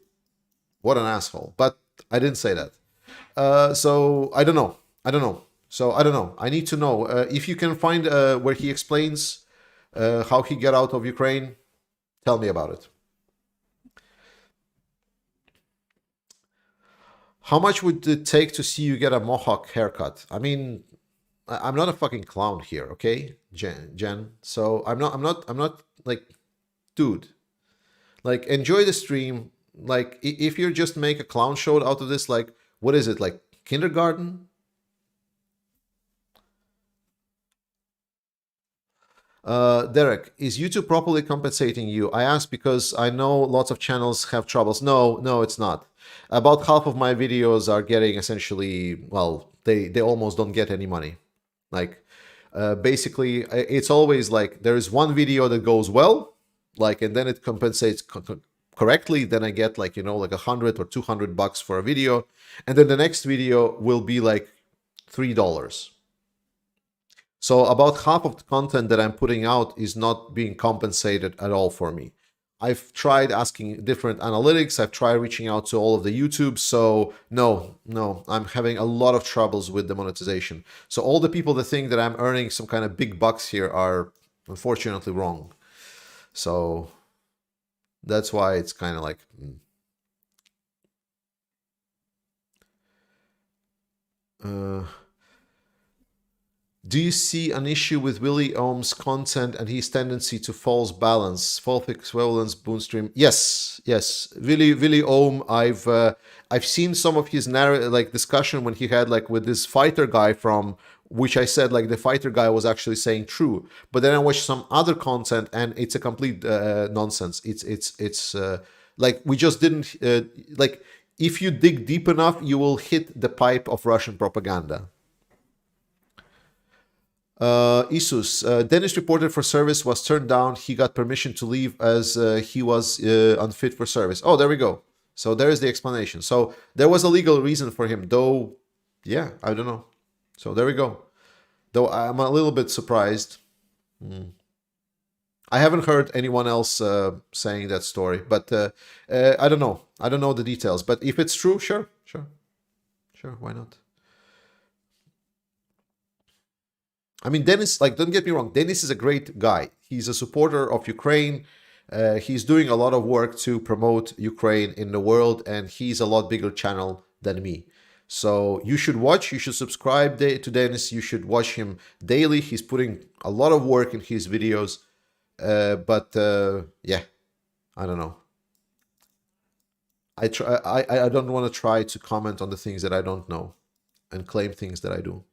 S1: What an asshole. But I didn't say that. So I don't know. I don't know. So I don't know. I need to know if you can find where he explains how he got out of Ukraine. Tell me about it. How much would it take to see you get a mohawk haircut? I mean, I'm not a fucking clown here, okay, Jen. So I'm not like, dude. Like, enjoy the stream. Like, if you just make a clown show out of this, like, what is it, like kindergarten? Derek, is YouTube properly compensating you? I ask because I know lots of channels have troubles. No, no, it's not. About half of my videos are getting essentially, well, they almost don't get any money. Like, basically, it's always like there is one video that goes well, like, and then it compensates correctly. Then I get like, like 100 or 200 bucks for a video, and then the next video will be like $3. So about half of the content that I'm putting out is not being compensated at all for me. I've tried asking different analytics. I've tried reaching out to all of the YouTube. So no, I'm having a lot of troubles with the monetization. So all the people that think that I'm earning some kind of big bucks here are unfortunately wrong. So that's why it's kind of like... Do you see an issue with Willie Ohm's content and his tendency to false balance, false equivalence, Boonstream? Yes, yes. Willie Ohm, I've seen some of his like discussion when he had like with this fighter guy from which I said like the fighter guy was actually saying true, but then I watched some other content and it's a complete nonsense. It's like we just didn't like if you dig deep enough, you will hit the pipe of Russian propaganda. Isus, Dennis reported for service, was turned down. He got permission to leave as he was unfit for service. Oh, there we go. So there is the explanation. So there was a legal reason for him, though. Yeah, I don't know. So there we go. Though I'm a little bit surprised. I haven't heard anyone else saying that story, but I don't know. I don't know the details. But if it's true, sure. Why not? I mean, Dennis, like, don't get me wrong, Dennis is a great guy. He's a supporter of Ukraine. He's doing a lot of work to promote Ukraine in the world, and he's a lot bigger channel than me. So you should watch, you should subscribe to Dennis, you should watch him daily. He's putting a lot of work in his videos. But yeah, I don't know. I don't want to try to comment on the things that I don't know and claim things that I do.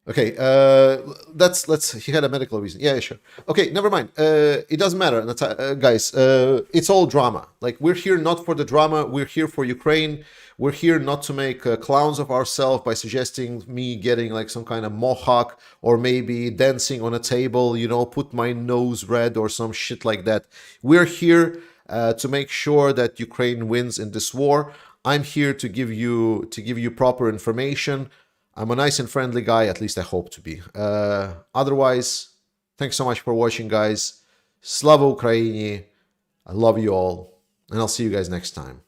S1: Okay, let's. He had a medical reason. Yeah, sure. Okay, never mind. It doesn't matter, guys. It's all drama. Like, we're here not for the drama. We're here for Ukraine. We're here not to make clowns of ourselves by suggesting me getting like some kind of mohawk or maybe dancing on a table. Put my nose red or some shit like that. We're here to make sure that Ukraine wins in this war. I'm here to give you proper information. I'm a nice and friendly guy, at least I hope to be. Otherwise, thanks so much for watching, guys. Slava Ukraini. I love you all, and I'll see you guys next time.